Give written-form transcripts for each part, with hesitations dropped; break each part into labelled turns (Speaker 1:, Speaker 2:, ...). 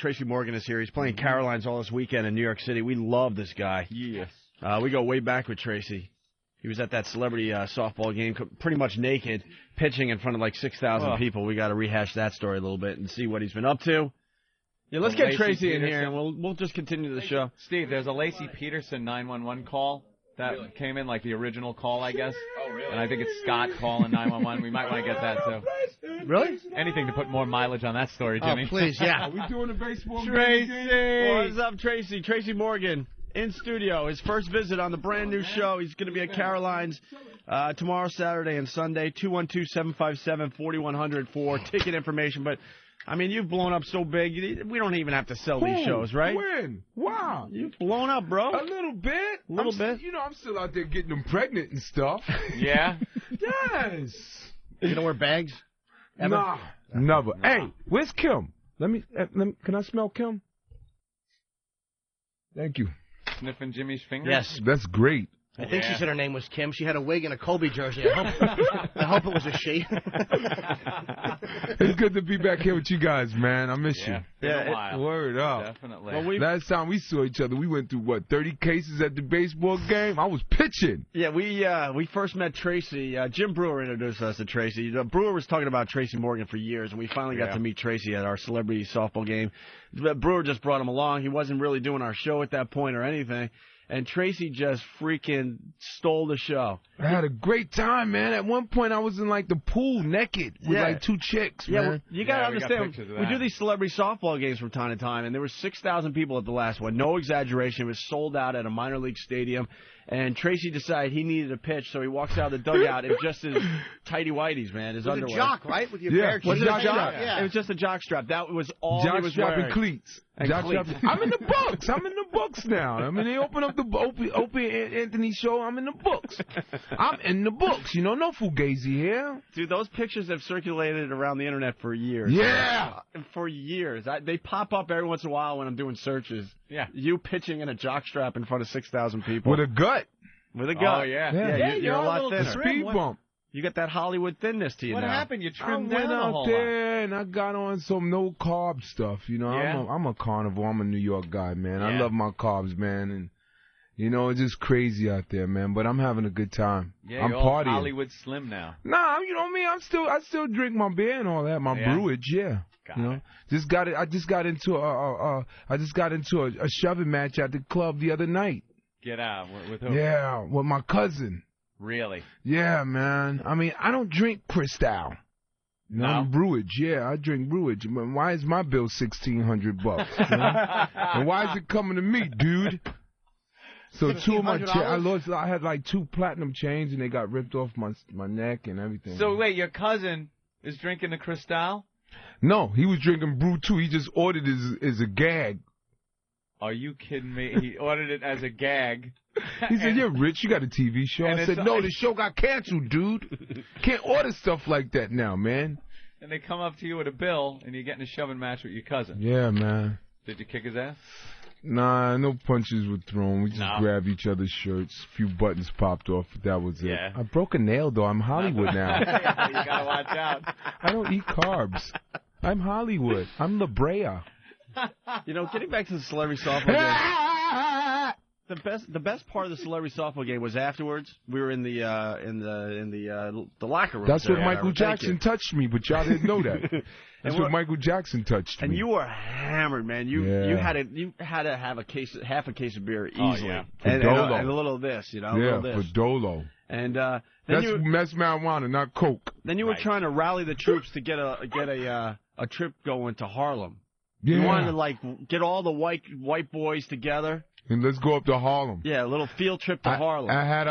Speaker 1: Tracy Morgan is here. He's playing Caroline's all this weekend in New York City. We love this guy.
Speaker 2: Yes.
Speaker 1: We go way back with Tracy. He was at that celebrity softball game, pretty much naked, pitching in front of like 6,000 people. We got to rehash that story a little bit and see what he's been up to. Yeah, let's get Tracy in here, and we'll just continue the show.
Speaker 2: Steve, there's a Lacey Peterson 911 call that came in, like the original call, I guess.
Speaker 3: Oh, really?
Speaker 2: And I think it's Scott calling 911. We might want to get that, too.
Speaker 1: Really?
Speaker 2: Anything to put more mileage on that story, Jimmy.
Speaker 1: Oh, please, yeah.
Speaker 3: Are we doing the baseball
Speaker 1: Tracy!
Speaker 3: game?
Speaker 1: What's up, Tracy? Tracy Morgan in studio. His first visit on the brand new show. He's going to be at Caroline's tomorrow, Saturday, and Sunday. 212-757-4100 for ticket information. But, I mean, you've blown up so big, we don't even have to sell these shows, right?
Speaker 3: When? Wow.
Speaker 1: You've blown up, bro.
Speaker 3: A little bit.
Speaker 1: A little bit.
Speaker 3: You know, I'm still out there getting them pregnant and stuff.
Speaker 2: Yeah?
Speaker 3: Yes.
Speaker 1: You don't wear bags? Ever?
Speaker 3: Nah. Never. Nah. Hey, where's Kim? Let me, can I smell Kim? Thank you.
Speaker 2: Sniffing Jimmy's fingers?
Speaker 1: Yes.
Speaker 3: That's great.
Speaker 4: I think she said her name was Kim. She had a wig and a Kobe jersey. I hope it was a she.
Speaker 3: It's good to be back here with you guys, man. I miss you.
Speaker 2: Yeah,
Speaker 3: word up.
Speaker 2: Definitely.
Speaker 1: Well,
Speaker 3: last time we saw each other, we went through, 30 cases at the baseball game? I was pitching.
Speaker 1: Yeah, we first met Tracy. Jim Brewer introduced us to Tracy. Brewer was talking about Tracy Morgan for years, and we finally got to meet Tracy at our celebrity softball game. Brewer just brought him along. He wasn't really doing our show at that point or anything. And Tracy just freaking stole the show.
Speaker 3: I had a great time, man. At one point, I was in, the pool naked with, 2 chicks, man.
Speaker 1: Well, you got to understand, we do these celebrity softball games from time to time, and there were 6,000 people at the last one. No exaggeration. It was sold out at a minor league stadium. And Tracy decided he needed a pitch, so he walks out of the dugout in just his tighty-whities, man, his underwear.
Speaker 4: It was a jock, right? With your
Speaker 3: bare
Speaker 4: cheeks.
Speaker 1: Was it a jock?
Speaker 4: Yeah.
Speaker 1: It was just a jock strap. That was all he was
Speaker 3: Jock strap
Speaker 1: wearing.
Speaker 3: and cleats.
Speaker 1: And cleats.
Speaker 3: I'm in the books. I'm in the books now. I mean, they open up the Opie Anthony show. I'm in the books. I'm in the books. No fugazi here.
Speaker 1: Dude, those pictures have circulated around the internet for years.
Speaker 3: Yeah.
Speaker 1: For years. They pop up every once in a while when I'm doing searches.
Speaker 2: Yeah.
Speaker 1: You pitching in a jock strap in front of 6,000 people.
Speaker 3: With a gut.
Speaker 1: With a gut.
Speaker 2: Oh, yeah.
Speaker 1: You're a lot thinner.
Speaker 3: Speed bump.
Speaker 1: You got that Hollywood thinness to you
Speaker 2: What
Speaker 1: now.
Speaker 2: happened? You
Speaker 3: I
Speaker 2: trimmed down
Speaker 3: went
Speaker 2: a
Speaker 3: out
Speaker 2: whole
Speaker 3: there and I got on some no-carb stuff. I'm a carnivore. I'm a New York guy, man. I love my carbs, man. And, it's just crazy out there, man. But I'm having a good time.
Speaker 2: Yeah,
Speaker 3: I'm
Speaker 2: you're all
Speaker 3: partying.
Speaker 2: Hollywood Slim now.
Speaker 3: Nah, you know me. I still drink my beer and all that. My brewage, yeah.
Speaker 2: Got it.
Speaker 3: I just got into a shoving match at the club the other night.
Speaker 2: Get out. With who?
Speaker 3: Yeah, with my cousin.
Speaker 2: Really?
Speaker 3: Yeah, man. I mean, I don't drink Cristal.
Speaker 2: No?
Speaker 3: I'm brewage. Yeah, I drink brewage. Why is my bill $1,600? And why is it coming to me, dude? So 2 of my I had 2 platinum chains and they got ripped off my neck and everything.
Speaker 2: So wait, your cousin is drinking the Cristal?
Speaker 3: No, he was drinking brew too. He just ordered it as a gag.
Speaker 2: Are you kidding me? He ordered it as a gag.
Speaker 3: He said, "You're rich. You got a TV show." I said, "No, the show got canceled, dude. Can't order stuff like that now, man."
Speaker 2: And they come up to you with a bill, and you're getting a shoving match with your cousin.
Speaker 3: Yeah, man.
Speaker 2: Did you kick his ass?
Speaker 3: Nah, no punches were thrown. We just grabbed each other's shirts. A few buttons popped off. That was it.
Speaker 2: Yeah.
Speaker 3: I broke a nail, though. I'm Hollywood now.
Speaker 2: Yeah, you got to watch out.
Speaker 3: I don't eat carbs. I'm Hollywood. I'm La Brea.
Speaker 1: Getting back to the celebrity softball game, the best part of the celebrity softball game was afterwards. We were in the locker room.
Speaker 3: That's when Michael Jackson touched me, but y'all didn't know that. That's when Michael Jackson touched me.
Speaker 1: And you were hammered, man. You had to have half a case of beer easily.
Speaker 3: Oh, yeah.
Speaker 1: And a little of this,
Speaker 3: Yeah,
Speaker 1: a little this.
Speaker 3: for Dolo.
Speaker 1: And
Speaker 3: that's marijuana, not coke.
Speaker 1: Then you were trying to rally the troops to get a trip going to Harlem.
Speaker 3: Yeah.
Speaker 1: You wanted to get all the white boys together.
Speaker 3: And let's go up to Harlem.
Speaker 1: Yeah, a little field trip to Harlem.
Speaker 3: I had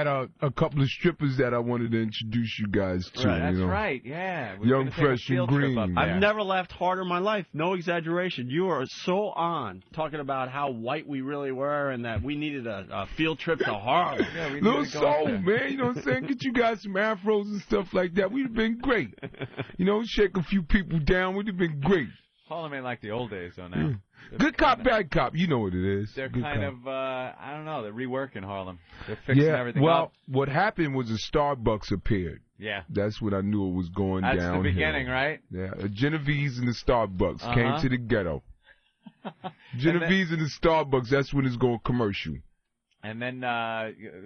Speaker 3: a couple of strippers that I wanted to introduce you guys to.
Speaker 1: Right.
Speaker 2: That's right, yeah.
Speaker 3: Young, fresh, and green.
Speaker 1: I've never laughed harder in my life. No exaggeration. You are so on talking about how white we really were and that we needed a field trip to Harlem.
Speaker 3: Yeah, little soul, man. You know what I'm saying? Get you guys some afros and stuff like that. We'd have been great. Shake a few people down. We'd have been great.
Speaker 2: Harlem ain't like the old days, though, now.
Speaker 3: Good cop, bad cop. You know what it is.
Speaker 2: They're
Speaker 3: Good
Speaker 2: kind
Speaker 3: cop.
Speaker 2: of, I don't know, they're reworking Harlem. They're fixing everything up.
Speaker 3: What happened was a Starbucks appeared.
Speaker 2: Yeah.
Speaker 3: That's what I knew it was going down.
Speaker 2: That's the beginning, right?
Speaker 3: Yeah, a Genovese and the Starbucks came to the ghetto. Genevieve's in the Starbucks. That's when it's going commercial.
Speaker 2: And then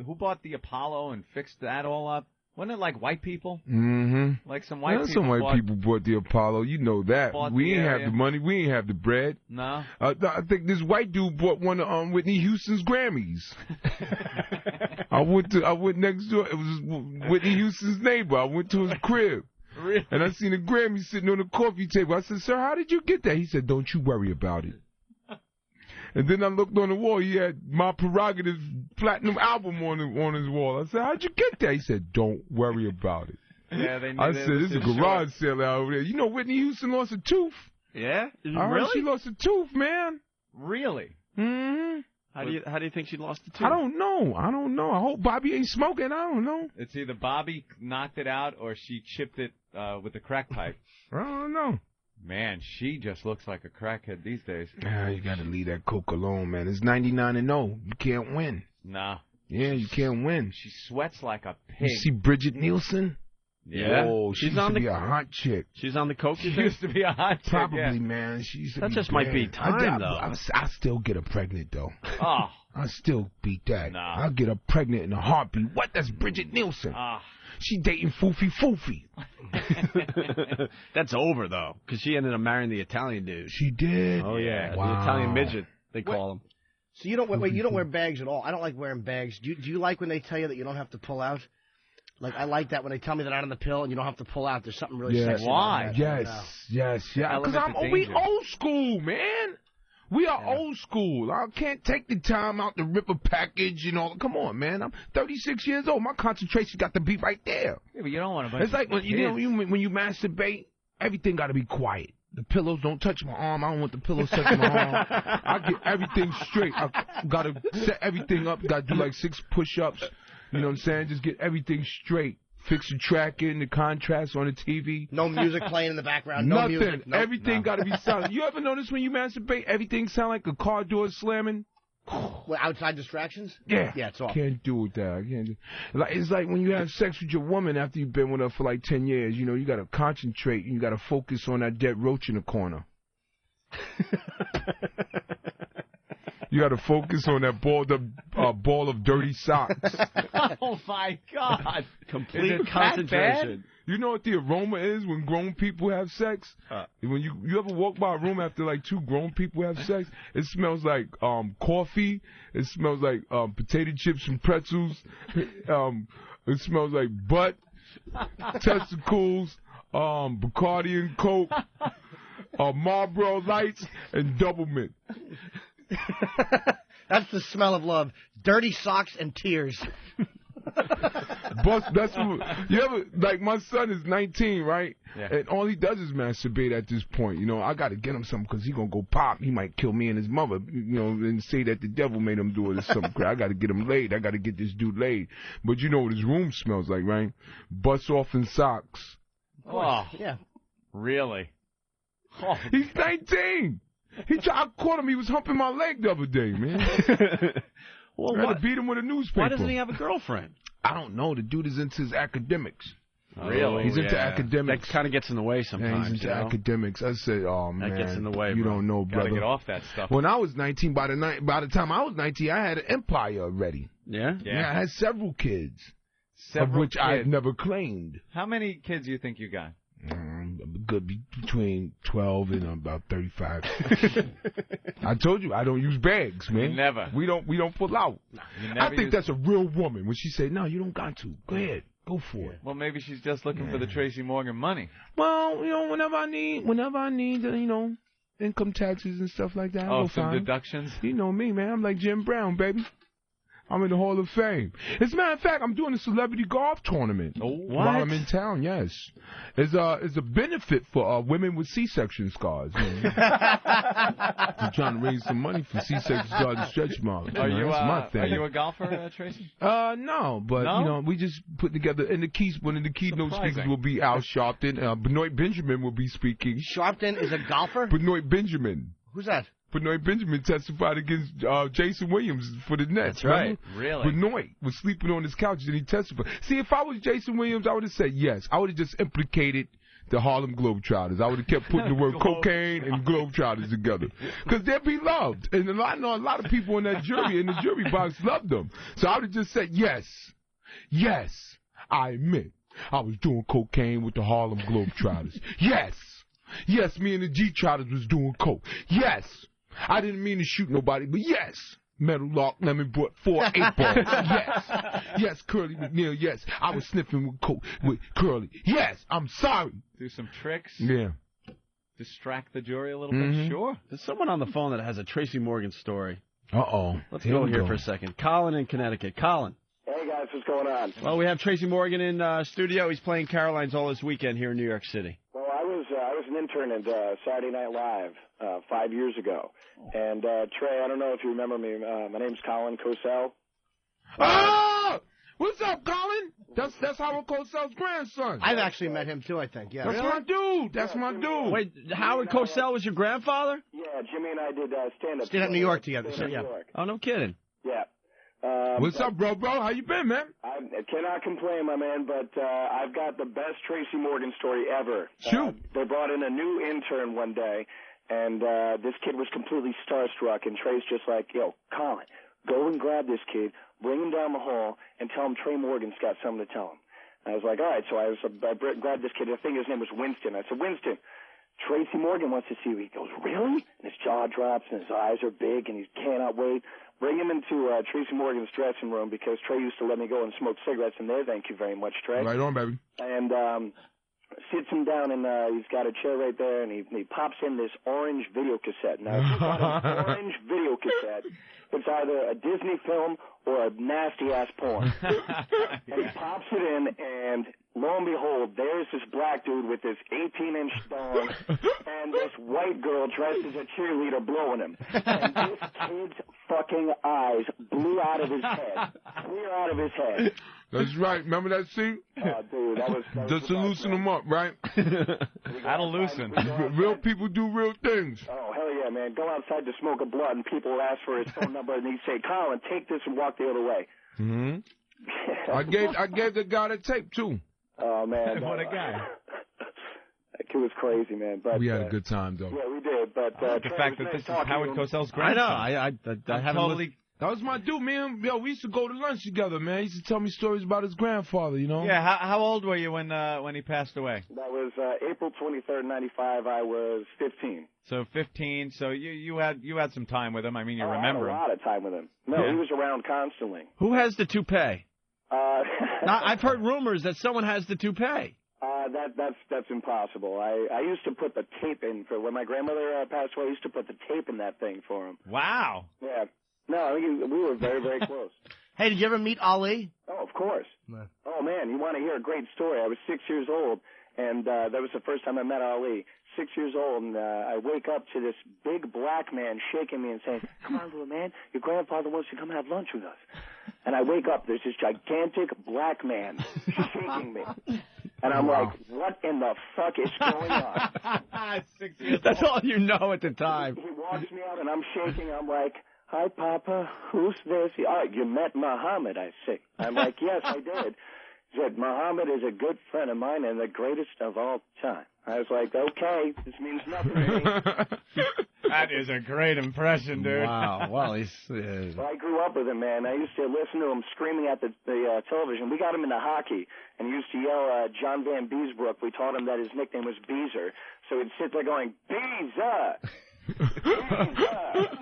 Speaker 2: who bought the Apollo and fixed that all up? Wasn't it like white people?
Speaker 3: Mm-hmm.
Speaker 2: Like some white people.
Speaker 3: Some white people bought the Apollo. You know that. We ain't have the money. We ain't have the bread.
Speaker 2: No.
Speaker 3: I think this white dude bought one of Whitney Houston's Grammys. I went next door. It was Whitney Houston's neighbor. I went to his crib.
Speaker 2: Really?
Speaker 3: And I seen a Grammy sitting on the coffee table. I said, "Sir, how did you get that?" He said, "Don't you worry about it." And then I looked on the wall. He had My Prerogative platinum album on his wall. I said, "How'd you get that?" He said, "Don't worry about it."
Speaker 2: Yeah, they knew
Speaker 3: I said, "This is a garage sale out over there." You know, Whitney Houston lost a tooth.
Speaker 1: Yeah?
Speaker 3: Really? She lost a tooth, man.
Speaker 2: Really?
Speaker 3: Mm-hmm.
Speaker 1: How do you think she lost the tooth?
Speaker 3: I don't know. I hope Bobby ain't smoking. I don't know.
Speaker 2: It's either Bobby knocked it out or she chipped it with the crack pipe.
Speaker 3: I don't know.
Speaker 2: Man, she just looks like a crackhead these days.
Speaker 3: Yeah, you gotta leave that coke alone, man. It's 99-0. You can't win.
Speaker 2: Nah.
Speaker 3: Yeah, you can't win.
Speaker 2: She sweats like a pig.
Speaker 3: You see Bridget Nielsen?
Speaker 1: Yeah.
Speaker 3: Oh, she used to be a hot chick.
Speaker 1: She's on the coke.
Speaker 2: She used to be a hot chick.
Speaker 3: Probably, man. She used to
Speaker 1: that
Speaker 3: be
Speaker 1: just
Speaker 3: bad.
Speaker 1: might be time, though.
Speaker 3: I still get her pregnant, though.
Speaker 2: Oh.
Speaker 3: I still beat that.
Speaker 2: Nah.
Speaker 3: I'll get her pregnant in a heartbeat. What? That's Bridget Nielsen. She dating Foofy.
Speaker 1: That's over, though, because she ended up marrying the Italian dude.
Speaker 3: She did?
Speaker 1: Oh, yeah.
Speaker 3: Wow.
Speaker 1: The Italian midget, they call him.
Speaker 4: So you don't wear bags at all. I don't like wearing bags. Do you like when they tell you that you don't have to pull out? Like, I like that when they tell me that I'm on the pill and you don't have to pull out. There's something really sexy
Speaker 2: Why?
Speaker 4: about that.
Speaker 3: Yes. Because we old school, man. We are old school. I can't take the time out to rip a package, you know. Come on, man. I'm 36 years old. My concentration got to be right there.
Speaker 2: Yeah, but you don't want to.
Speaker 3: It's like when you masturbate, everything got to be quiet. The pillows don't touch my arm. I don't want the pillows touching my arm. I get everything straight. I got to set everything up. Got to do like 6 push-ups. You know what I'm saying? Just get everything straight. Fix the tracking, the contrast on the TV.
Speaker 4: No music playing in the background. No
Speaker 3: Nothing.
Speaker 4: Music. Nope.
Speaker 3: Everything got to be silent. You ever notice when you masturbate, everything sound like a car door slamming?
Speaker 4: Well, outside distractions?
Speaker 3: Yeah.
Speaker 4: Yeah, it's off.
Speaker 3: Can't do that. I can't do. It's like when you have sex with your woman after you've been with her for like 10 years. You know, you got to concentrate and you got to focus on that dead roach in the corner. You got to focus on that ball of dirty socks.
Speaker 2: Oh, my God.
Speaker 1: Complete concentration.
Speaker 3: You know what the aroma is when grown people have sex? When you ever walk by a room after like 2 grown people have sex, it smells like coffee. It smells like potato chips and pretzels. It smells like butt, testicles, Bacardi and Coke, Marlboro Lights, and Double Mint.
Speaker 4: That's the smell of love. Dirty socks and tears.
Speaker 3: That's what, you ever, like, my son is 19, right?
Speaker 2: Yeah.
Speaker 3: And all he does is masturbate at this point. You know, I got to get him something because he's going to go pop. He might kill me and his mother, you know, and say that the devil made him do it or something. I got to get him laid. I got to get this dude laid. But you know what his room smells like, right? Bust off in socks.
Speaker 2: Oh,
Speaker 4: yeah.
Speaker 2: Really?
Speaker 3: Oh. He's 19. I caught him. He was humping my leg the other day, man.
Speaker 1: Well,
Speaker 3: I had to beat him with a newspaper.
Speaker 1: Why doesn't he have a girlfriend?
Speaker 3: I don't know. The dude is into his academics.
Speaker 2: Really?
Speaker 3: He's into academics.
Speaker 1: That kind of gets in the way sometimes.
Speaker 3: Yeah, he's into academics. I said, oh, man.
Speaker 1: That gets in the way,
Speaker 3: You don't know, brother.
Speaker 2: Gotta get off that stuff.
Speaker 3: When I was 19, by the time I was 19, I had an empire already.
Speaker 1: Yeah?
Speaker 3: Yeah, I had several kids. Of which
Speaker 2: kids.
Speaker 3: I never claimed.
Speaker 2: How many kids do you think you got?
Speaker 3: Good between 12 and about 35. I told you I don't use bags, man.
Speaker 2: Never.
Speaker 3: We don't pull out. I think that's a real woman when she said, "No, you don't got to. Go ahead, go for it."
Speaker 2: Well, maybe she's just looking for the Tracy Morgan money.
Speaker 3: Well, you know, whenever I need, you know, income taxes and stuff like that.
Speaker 2: Oh, some deductions.
Speaker 3: You know me, man. I'm like Jim Brown, baby. I'm in the Hall of Fame. As a matter of fact, I'm doing a celebrity golf tournament.
Speaker 2: Oh,
Speaker 3: while I'm in town, yes. It's a benefit for women with C-section scars. I'm trying to raise some money for C-section scars and stretch marks. That's my thing.
Speaker 2: Are you a golfer, Tracy?
Speaker 3: No, but you know, we just put together one of the keynote speakers will be Al Sharpton. Benoit Benjamin will be speaking.
Speaker 4: Sharpton is a golfer?
Speaker 3: Benoit Benjamin.
Speaker 4: Who's that?
Speaker 3: Benoit Benjamin testified against Jason Williams for the Nets.
Speaker 1: That's right.
Speaker 2: Really?
Speaker 3: Benoit was sleeping on his couch and he testified. See, if I was Jason Williams, I would have said yes. I would have just implicated the Harlem Globetrotters. I would have kept putting the word cocaine and Globetrotters together. Because they'd be loved. And I know a lot of people in that jury, in the jury box, loved them. So I would have just said, yes, I admit I was doing cocaine with the Harlem Globetrotters. Yes, me and the G-Trotters was doing coke. Yes, I didn't mean to shoot nobody, but yes. Metal Lark Lemon brought 4 8-balls. Yes, Curly McNeil. Yes, I was sniffing with coke with Curly. Yes, I'm sorry.
Speaker 2: Do some tricks.
Speaker 3: Yeah.
Speaker 2: Distract the jury a little bit. Sure.
Speaker 1: There's someone on the phone that has a Tracy Morgan story.
Speaker 3: Uh-oh.
Speaker 1: Let's go here for a second. Colin in Connecticut. Colin.
Speaker 5: Hey, guys, what's going on?
Speaker 1: Well, we have Tracy Morgan in studio. He's playing Caroline's all this weekend here in New York City.
Speaker 5: Well, I was an intern at Saturday Night Live 5 years ago. And, Trey, I don't know if you remember me. My name's Colin Cosell.
Speaker 3: Oh! What's up, Colin? That's Howard Cosell's grandson.
Speaker 4: I've actually met him, too, I think. Yeah.
Speaker 3: That's my dude. That's my dude.
Speaker 1: Wait, Howard Cosell was your grandfather?
Speaker 5: Yeah, Jimmy and I did stand-up.
Speaker 4: Stayed up in New York together, so yeah.
Speaker 1: Oh, no kidding.
Speaker 5: Yeah.
Speaker 3: What's up, bro? How you been, man?
Speaker 5: I cannot complain, my man, but I've got the best Tracy Morgan story ever.
Speaker 3: Shoot.
Speaker 5: They brought in a new intern one day, and this kid was completely starstruck, and Trey's just like, yo, Colin, go and grab this kid, bring him down the hall, and tell him Trey Morgan's got something to tell him. And I was like, all right, so I grabbed this kid. I think his name was Winston. I said, Winston, Tracy Morgan wants to see you. He goes, really? And his jaw drops, and his eyes are big, and he cannot wait. Bring him into Tracy Morgan's dressing room because Trey used to let me go and smoke cigarettes in there. Thank you very much, Trey.
Speaker 3: Right on, baby.
Speaker 5: And sits him down, and he's got a chair right there, and he pops in this orange video cassette. Now, if you've got an orange video cassette, it's either a Disney film or a nasty-ass porn. And he pops it in, and lo and behold, there's this black dude with this 18-inch thong and this white girl dressed as a cheerleader blowing him. And this kid's fucking eyes blew out of his head, clear out of his head.
Speaker 3: That's right. Remember that scene?
Speaker 5: Oh, dude, that was
Speaker 3: just to loosen them up, right?
Speaker 2: That'll loosen.
Speaker 3: Real people do real things.
Speaker 5: Oh, hell yeah, man. Go outside to smoke a blunt, and people will ask for his phone number, and he'd say, Colin, take this and walk the other way.
Speaker 3: Mm-hmm. I gave the guy the tape, too.
Speaker 5: Oh, man.
Speaker 2: What a guy.
Speaker 5: That kid was crazy, man. But
Speaker 3: we had a good time, though.
Speaker 5: Yeah, we did. But
Speaker 2: the fact that this is Howard Cosell's grandson.
Speaker 1: I know. I haven't
Speaker 2: totally.
Speaker 3: That was my dude, man. Yo, we used to go to lunch together, man. He used to tell me stories about his grandfather, you know?
Speaker 2: Yeah, how old were you when he passed away?
Speaker 5: That was April 23rd, 95. I was 15.
Speaker 2: So 15. So you had some time with him. I mean, you remember him.
Speaker 5: I had a lot of time with him. No, he was around constantly.
Speaker 1: Who has the toupee? Now, I've heard rumors that someone has the toupee.
Speaker 5: That's impossible. I used to put the tape in for when my grandmother passed away. I used to put the tape in that thing for him.
Speaker 2: Wow.
Speaker 5: Yeah. No, we were very, very close.
Speaker 4: Hey, did you ever meet Ali?
Speaker 5: Oh, of course. Oh, man, you want to hear a great story? I was 6 years old, and that was the first time I met Ali. 6 years old, and I wake up to this big black man shaking me and saying, come on, little man, your grandfather wants to come have lunch with us. And I wake up, there's this gigantic black man shaking me. And I'm like, what in the fuck is going on?
Speaker 2: 6 years
Speaker 1: That's
Speaker 2: old.
Speaker 1: all you know at the time.
Speaker 5: He walks me out, and I'm shaking. I'm like, hi, Papa, who's this? You met Muhammad, I say. I'm like, yes, I did. He said, Muhammad is a good friend of mine and the greatest of all time. I was like, okay, this means nothing to me.
Speaker 2: That is a great impression, dude.
Speaker 1: Wow. Well, he's...
Speaker 5: Well, I grew up with him, man. I used to listen to him screaming at the television. We got him into hockey, and he used to yell John Van Beesbrook. We taught him that his nickname was Beezer. So he'd sit there going, Beezer! Beezer!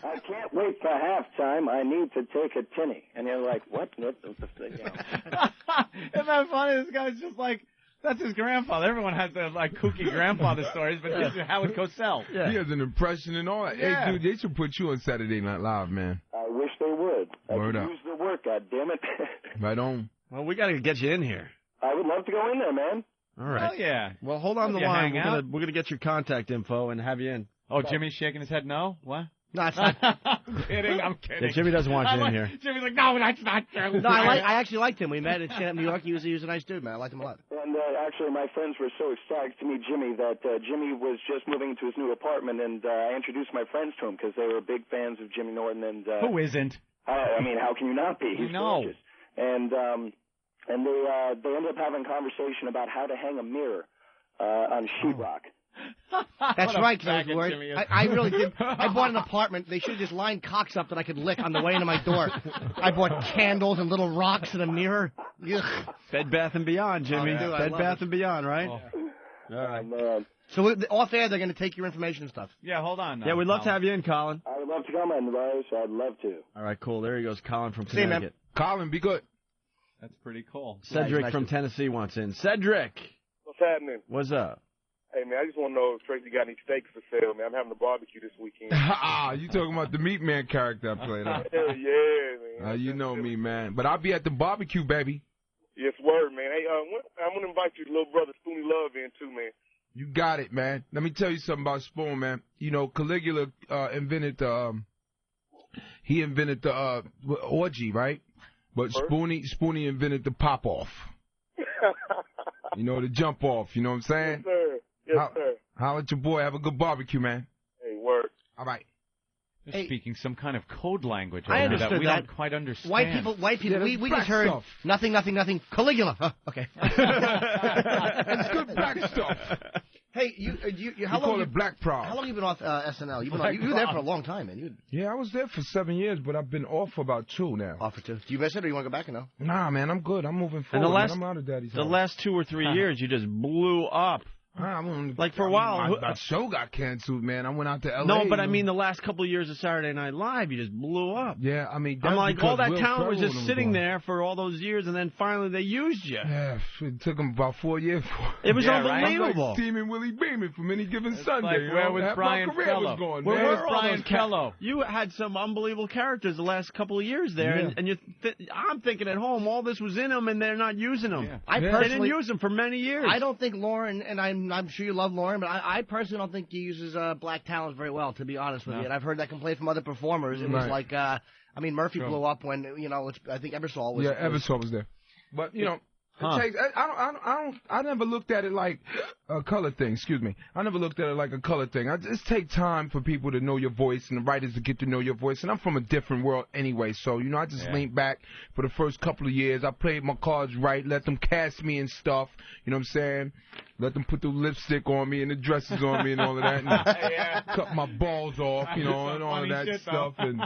Speaker 5: I can't wait for halftime. I need to take a tinny. And you're like, what?
Speaker 2: Isn't that funny? This guy's just like, that's his grandfather. Everyone has their, like, kooky grandfather stories, but this is Howard Cosell.
Speaker 3: Yeah. He has an impression and all that.
Speaker 2: Yeah.
Speaker 3: Hey, dude, they should put you on Saturday Night Live, man.
Speaker 5: I wish they would.
Speaker 3: Word
Speaker 5: I
Speaker 3: up.
Speaker 5: could use the work, goddammit.
Speaker 3: Right on.
Speaker 1: Well, we got to get you in here.
Speaker 5: I would love to go in there, man.
Speaker 1: All right.
Speaker 2: Hell yeah.
Speaker 1: Well, hold on the
Speaker 2: You
Speaker 1: line.
Speaker 2: hang out.
Speaker 1: We're gonna get your contact info and have you in.
Speaker 2: Oh, Jimmy's shaking his head no? What?
Speaker 4: No, it's not.
Speaker 2: I'm kidding.
Speaker 1: Yeah, Jimmy doesn't want you in here.
Speaker 2: Jimmy's like, no, that's not true.
Speaker 4: No, I actually liked him. We met at stand-up New York. He was a nice dude, man. I liked him a lot.
Speaker 5: And actually, my friends were so ecstatic to meet Jimmy that Jimmy was just moving into his new apartment, and I introduced my friends to him because they were big fans of Jimmy Norton. And
Speaker 2: who isn't?
Speaker 5: I mean, how can you not be? He's gorgeous. And and they ended up having a conversation about how to hang a mirror on sheetrock.
Speaker 4: That's right, because I was worried. I really did. I bought an apartment. They should have just lined cocks up that I could lick on the way into my door. I bought candles and little rocks and a mirror. Ugh.
Speaker 1: Bed Bath & Beyond, Jimmy. Bed Bath & Beyond, right?
Speaker 5: Oh. All right, man.
Speaker 4: So off air, they're going to take your information and stuff.
Speaker 2: Yeah, hold on.
Speaker 1: Yeah, we'd love to have you in, Colin.
Speaker 5: I would love to come in, Rose. I'd love to.
Speaker 1: All right, cool. There he goes, Colin from
Speaker 4: See you,
Speaker 1: Connecticut.
Speaker 3: Colin, be good.
Speaker 2: That's pretty cool.
Speaker 1: Cedric from Tennessee wants in. Cedric.
Speaker 6: What's happening?
Speaker 1: What's up?
Speaker 6: Hey, man, I just want to know if Tracy got any steaks for sale, man. I'm having a barbecue this weekend.
Speaker 3: You talking about the Meat Man character I played on.
Speaker 6: Hell yeah, man.
Speaker 3: You know me, man. But I'll be at the barbecue, baby.
Speaker 6: Yes, word, man. Hey, I'm going to invite your little brother, Spoonie Love, in, too, man.
Speaker 3: You got it, man. Let me tell you something about Spoon, man. You know, Caligula invented the, he invented the orgy, right? But Spoonie invented the pop-off. You know, the jump-off, you know what I'm saying?
Speaker 6: Yes, sir. Yes, sir.
Speaker 3: Holla at your boy. Have a good barbecue, man.
Speaker 6: Hey, word.
Speaker 3: All right.
Speaker 2: They're speaking some kind of code language
Speaker 4: I understood
Speaker 2: that we
Speaker 4: that.
Speaker 2: don't quite understand.
Speaker 4: White people,
Speaker 3: Yeah,
Speaker 4: we just heard
Speaker 3: stuff.
Speaker 4: nothing. Caligula. Huh, okay.
Speaker 3: That's good black stuff.
Speaker 4: Hey, how long
Speaker 3: call it black proud.
Speaker 4: How long have you been off SNL? You were there for a long time, man.
Speaker 3: Yeah, I was there for 7 years, but I've been off for about 2 now.
Speaker 4: Off for 2. Do you miss it, or you want to go back or no?
Speaker 3: Nah, man, I'm good. I'm moving forward.
Speaker 1: And
Speaker 3: I'm out of daddy's
Speaker 1: the
Speaker 3: house.
Speaker 1: last 2 or 3 years, you just blew up. Like for a while,
Speaker 3: my show got canceled, man. I went out to L.A.
Speaker 1: No, but I mean the last couple of years of Saturday Night Live, you just blew up.
Speaker 3: Yeah, I mean,
Speaker 1: I'm like, all that talent was just
Speaker 3: Ferrell
Speaker 1: sitting
Speaker 3: gone.
Speaker 1: there for all those years, and then finally they used you.
Speaker 3: Yeah, it took them about 4 years.
Speaker 1: It was
Speaker 3: I'm
Speaker 1: unbelievable.
Speaker 3: like Steaming Willie Beeman from any given Sunday.
Speaker 2: like,
Speaker 3: you
Speaker 2: where
Speaker 3: know?
Speaker 2: was
Speaker 3: Half
Speaker 2: Brian
Speaker 3: my career
Speaker 2: Fellow?
Speaker 3: was gone,
Speaker 1: Where
Speaker 3: man.
Speaker 1: were
Speaker 2: Where's
Speaker 1: all
Speaker 2: Brian
Speaker 1: those
Speaker 2: Kello?
Speaker 1: You had some unbelievable characters the last couple of years there,
Speaker 3: Yeah.
Speaker 1: and I'm thinking at home, all this was in them, and they're not using them.
Speaker 2: Yeah.
Speaker 1: They didn't use them for many years.
Speaker 4: I don't think Lauren, and I'm sure you love Lauren, but I personally don't think he uses black talent very well, to be honest with you. And I've heard that complaint from other performers. It was like, Murphy blew up when, I think Ebersol was.
Speaker 3: Yeah, Ebersol was there. But, you know, it takes, I never looked at it like a color thing, excuse me. I never looked at it like a color thing. I just take time for people to know your voice and the writers to get to know your voice. And I'm from a different world anyway, so, you know, I just leaned back for the first couple of years. I played my cards right, let them cast me and stuff, you know what I'm saying? Let them put the lipstick on me and the dresses on me and all of that. And cut my balls off, you know, and all of that stuff. And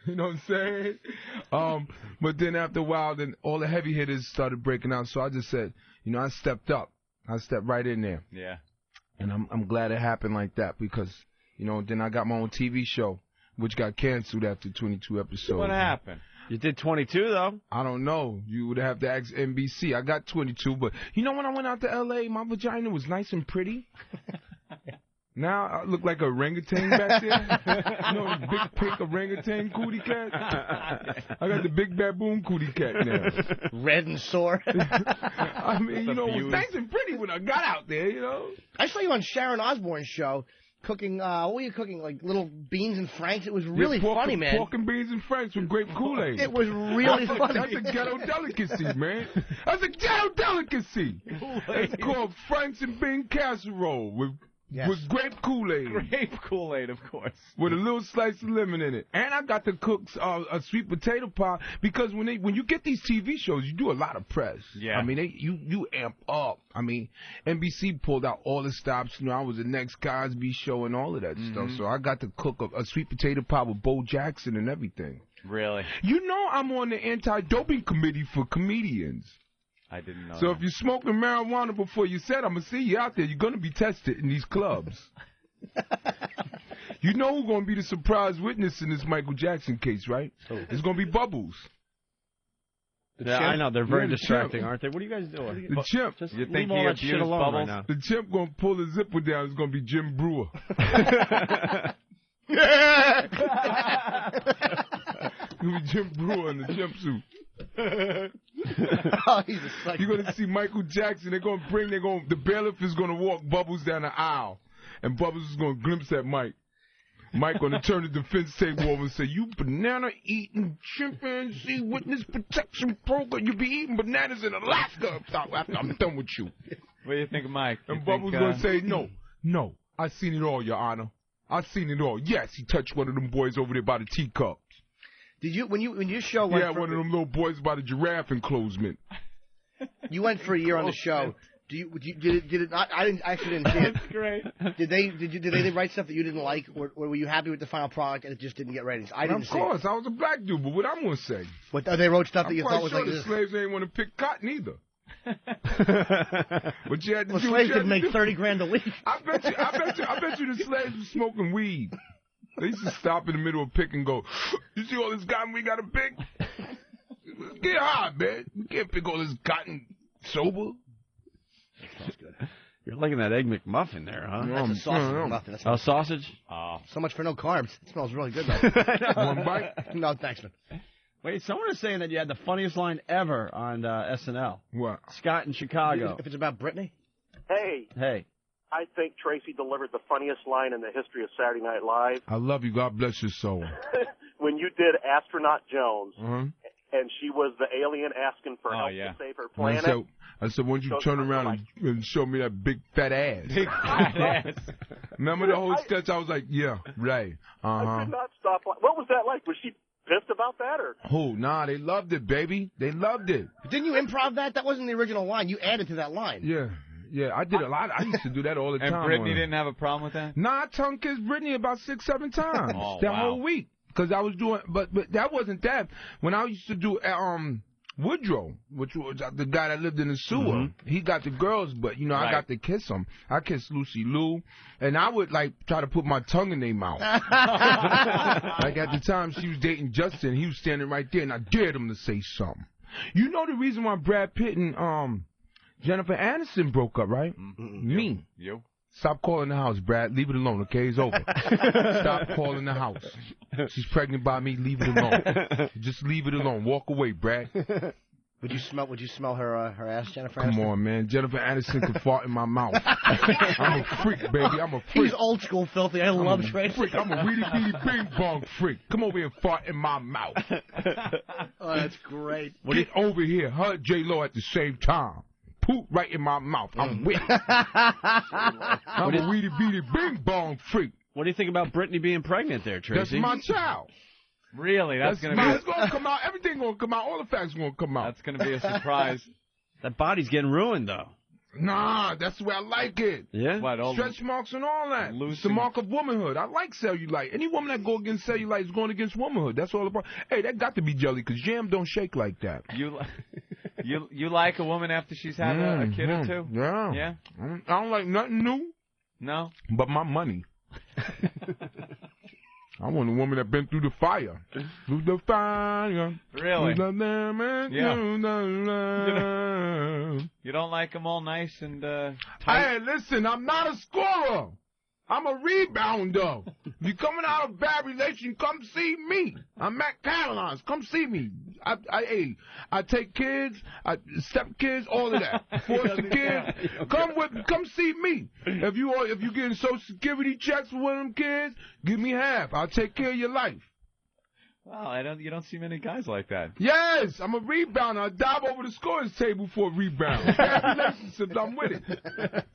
Speaker 3: you know what I'm saying? But then after a while, then all the heavy hitters started breaking out. So I just said, you know, I stepped up. I stepped right in there.
Speaker 2: Yeah.
Speaker 3: And I'm glad it happened like that because, you know, then I got my own TV show, which got canceled after 22 episodes.
Speaker 2: What happened?
Speaker 1: You did 22, though.
Speaker 3: I don't know. You would have to ask NBC. I got 22, but you know when I went out to L.A., my vagina was nice and pretty. Now I look like a orangutan back there. You know the big pink orangutan cootie cat? I got the big baboon cootie cat now.
Speaker 4: Red and sore.
Speaker 3: I mean, you know, it was nice and pretty when I got out there, you know.
Speaker 4: I saw you on Sharon Osbourne's show. Cooking, what were you cooking? Like little beans and franks? It was really funny, man.
Speaker 3: Pork and beans and franks with grape Kool-Aid.
Speaker 4: It was really funny.
Speaker 3: That's a ghetto delicacy, man. That's a ghetto delicacy. It's called franks and bean casserole with grape Kool-Aid.
Speaker 2: Grape Kool-Aid, of course.
Speaker 3: With a little slice of lemon in it. And I got to cook a sweet potato pie because when you get these TV shows, you do a lot of press.
Speaker 2: Yeah.
Speaker 3: I mean, you amp up. I mean, NBC pulled out all the stops. You know, I was the next Cosby show and all of that stuff. So I got to cook a sweet potato pie with Bo Jackson and everything.
Speaker 2: Really?
Speaker 3: You know I'm on the anti-doping committee for comedians.
Speaker 2: I didn't know.
Speaker 3: So if you're smoking marijuana before you said, I'm going to see you out there. You're going to be tested in these clubs. You know who's going to be the surprise witness in this Michael Jackson case, right? It's going to be Bubbles.
Speaker 1: Yeah, I know. They're very
Speaker 3: the
Speaker 1: distracting,
Speaker 3: chimp.
Speaker 1: aren't they? What are you guys doing?
Speaker 3: The chimp.
Speaker 1: Just
Speaker 2: You
Speaker 1: leave
Speaker 2: think
Speaker 1: all
Speaker 2: he
Speaker 1: that shit
Speaker 2: abused
Speaker 1: alone
Speaker 2: Bubbles?
Speaker 1: right now.
Speaker 3: The chimp going to pull his zipper down. It's going to be Jim Brewer. It's going to be Jim Brewer in the chimp suit.
Speaker 4: Oh, he's a psycho.
Speaker 3: You're going to see Michael Jackson. The bailiff is going to walk Bubbles down the aisle. And Bubbles is going to glimpse at Mike. Mike going to turn the defense table over and say, you banana-eating chimpanzee witness protection program. You be eating bananas in Alaska after I'm done with you.
Speaker 2: What do you think of Mike?
Speaker 3: And Bubbles going to say, no, I seen it all, Your Honor. I seen it all. Yes, he touched one of them boys over there by the teacups.
Speaker 4: Did you when your show went
Speaker 3: one of them little boys by the giraffe enclosement.
Speaker 4: You went for a year on the show. Did it not? I actually didn't see it.
Speaker 2: That's great.
Speaker 4: Did they write stuff that you didn't like, or were you happy with the final product and it just didn't get ratings? I didn't see it.
Speaker 3: Of course, I was a black dude, but what I'm gonna say?
Speaker 4: But they wrote stuff that you thought was
Speaker 3: sure
Speaker 4: like
Speaker 3: the
Speaker 4: this.
Speaker 3: slaves ain't want to pick cotton either. But you had to do.
Speaker 4: Slaves could make $30,000 a week.
Speaker 3: I bet you the slaves were smoking weed. They used to stop in the middle of pick and go, "You see all this cotton we gotta pick? Get high, man. You can't pick all this cotton sober."
Speaker 1: That's good. You're liking that Egg McMuffin there, huh?
Speaker 4: That's a sausage muffin. That's
Speaker 1: sausage?
Speaker 4: So much for no carbs. It smells really good, though.
Speaker 3: One bite?
Speaker 4: No, thanks, man.
Speaker 1: Wait, someone is saying that you had the funniest line ever on SNL.
Speaker 3: What?
Speaker 1: Scott in Chicago.
Speaker 4: If it's about Britney?
Speaker 1: Hey.
Speaker 7: I think Tracy delivered the funniest line in the history of Saturday Night Live.
Speaker 3: I love you. God bless your soul.
Speaker 7: When you did Astronaut Jones,
Speaker 3: Uh-huh.
Speaker 7: and she was the alien asking for help to save her planet.
Speaker 3: I said, why don't you turn around and show me that big fat ass?
Speaker 2: Big fat ass.
Speaker 3: Remember the whole sketch? I was like, yeah, right.
Speaker 7: I could not stop. What was that like? Was she pissed about that, or?
Speaker 3: Oh, nah, they loved it, baby. They loved it.
Speaker 4: Didn't you improv that? That wasn't the original line. You added to that line.
Speaker 3: Yeah, I did a lot. I used to do that all the time.
Speaker 2: And Britney didn't have a problem with that?
Speaker 3: Nah, I tongue-kissed Britney about 6-7 times that whole week. Because I was doing, but that wasn't that. When I used to do Woodrow, which was the guy that lived in the sewer, he got the girls, but I got to kiss him. I kissed Lucy Liu, and I would like try to put my tongue in their mouth. Like at the time she was dating Justin, he was standing right there, and I dared him to say something. You know the reason why Brad Pitt and Jennifer Aniston broke up, right? Me.
Speaker 2: You.
Speaker 3: Stop calling the house, Brad. Leave it alone, okay? It's over. Stop calling the house. She's pregnant by me. Leave it alone. Just leave it alone. Walk away, Brad.
Speaker 4: Would you smell her ass, Jennifer
Speaker 3: Come
Speaker 4: Aniston?
Speaker 3: on, man. Jennifer Aniston could fart in my mouth. I'm a freak, baby. I'm a freak.
Speaker 4: He's old school filthy. I love Tracy.
Speaker 3: I'm a weedy beady bing bong freak. Come over here and fart in my mouth.
Speaker 4: Oh, that's great.
Speaker 3: Get over here. Her and J-Lo at the same time. Poop right in my mouth. I'm with it. I'm a weedy beady bing bong freak.
Speaker 1: What do you think about Britney being pregnant there, Tracy?
Speaker 3: That's my child.
Speaker 2: Really? That's going to be...
Speaker 3: It's going to come out. Everything's going to come out. All the facts are going to come out.
Speaker 2: That's going to be a surprise.
Speaker 1: That body's getting ruined, though.
Speaker 3: Nah, that's the way I like it.
Speaker 1: Yeah?
Speaker 2: What,
Speaker 3: stretch marks and all that. It's the mark of womanhood. I like cellulite. Any woman that go against cellulite is going against womanhood. That's all about. Hey, that got to be jelly because jam don't shake like that.
Speaker 2: You like a woman after she's had a kid or two?
Speaker 3: Yeah.
Speaker 2: Yeah?
Speaker 3: I don't like nothing new.
Speaker 2: No?
Speaker 3: But my money. I want a woman that been through the fire. Through the fire.
Speaker 2: Really?
Speaker 3: Through the
Speaker 2: Yeah. You don't like them all nice and tight?
Speaker 3: Hey, listen, I'm not a scorer. I'm a rebounder. If you're coming out of a bad relation, come see me. I'm at Caroline's. Come see me. I take kids, step-kids, all of that. Foster kids. Come see me. If you getting Social Security checks for one of them kids, give me half. I'll take care of your life.
Speaker 2: Wow, you don't see many guys like that.
Speaker 3: Yes, I'm a rebounder. I dive over the scorers table for a rebound. Bad relationships, I'm with it.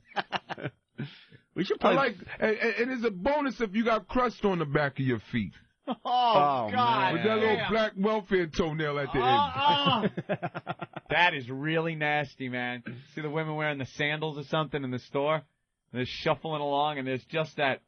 Speaker 1: We should play.
Speaker 3: And it's a bonus if you got crust on the back of your feet.
Speaker 2: Oh God!
Speaker 1: Man.
Speaker 3: With that little black welfare toenail at the end.
Speaker 2: That is really nasty, man. See the women wearing the sandals or something in the store? They're shuffling along, and there's just that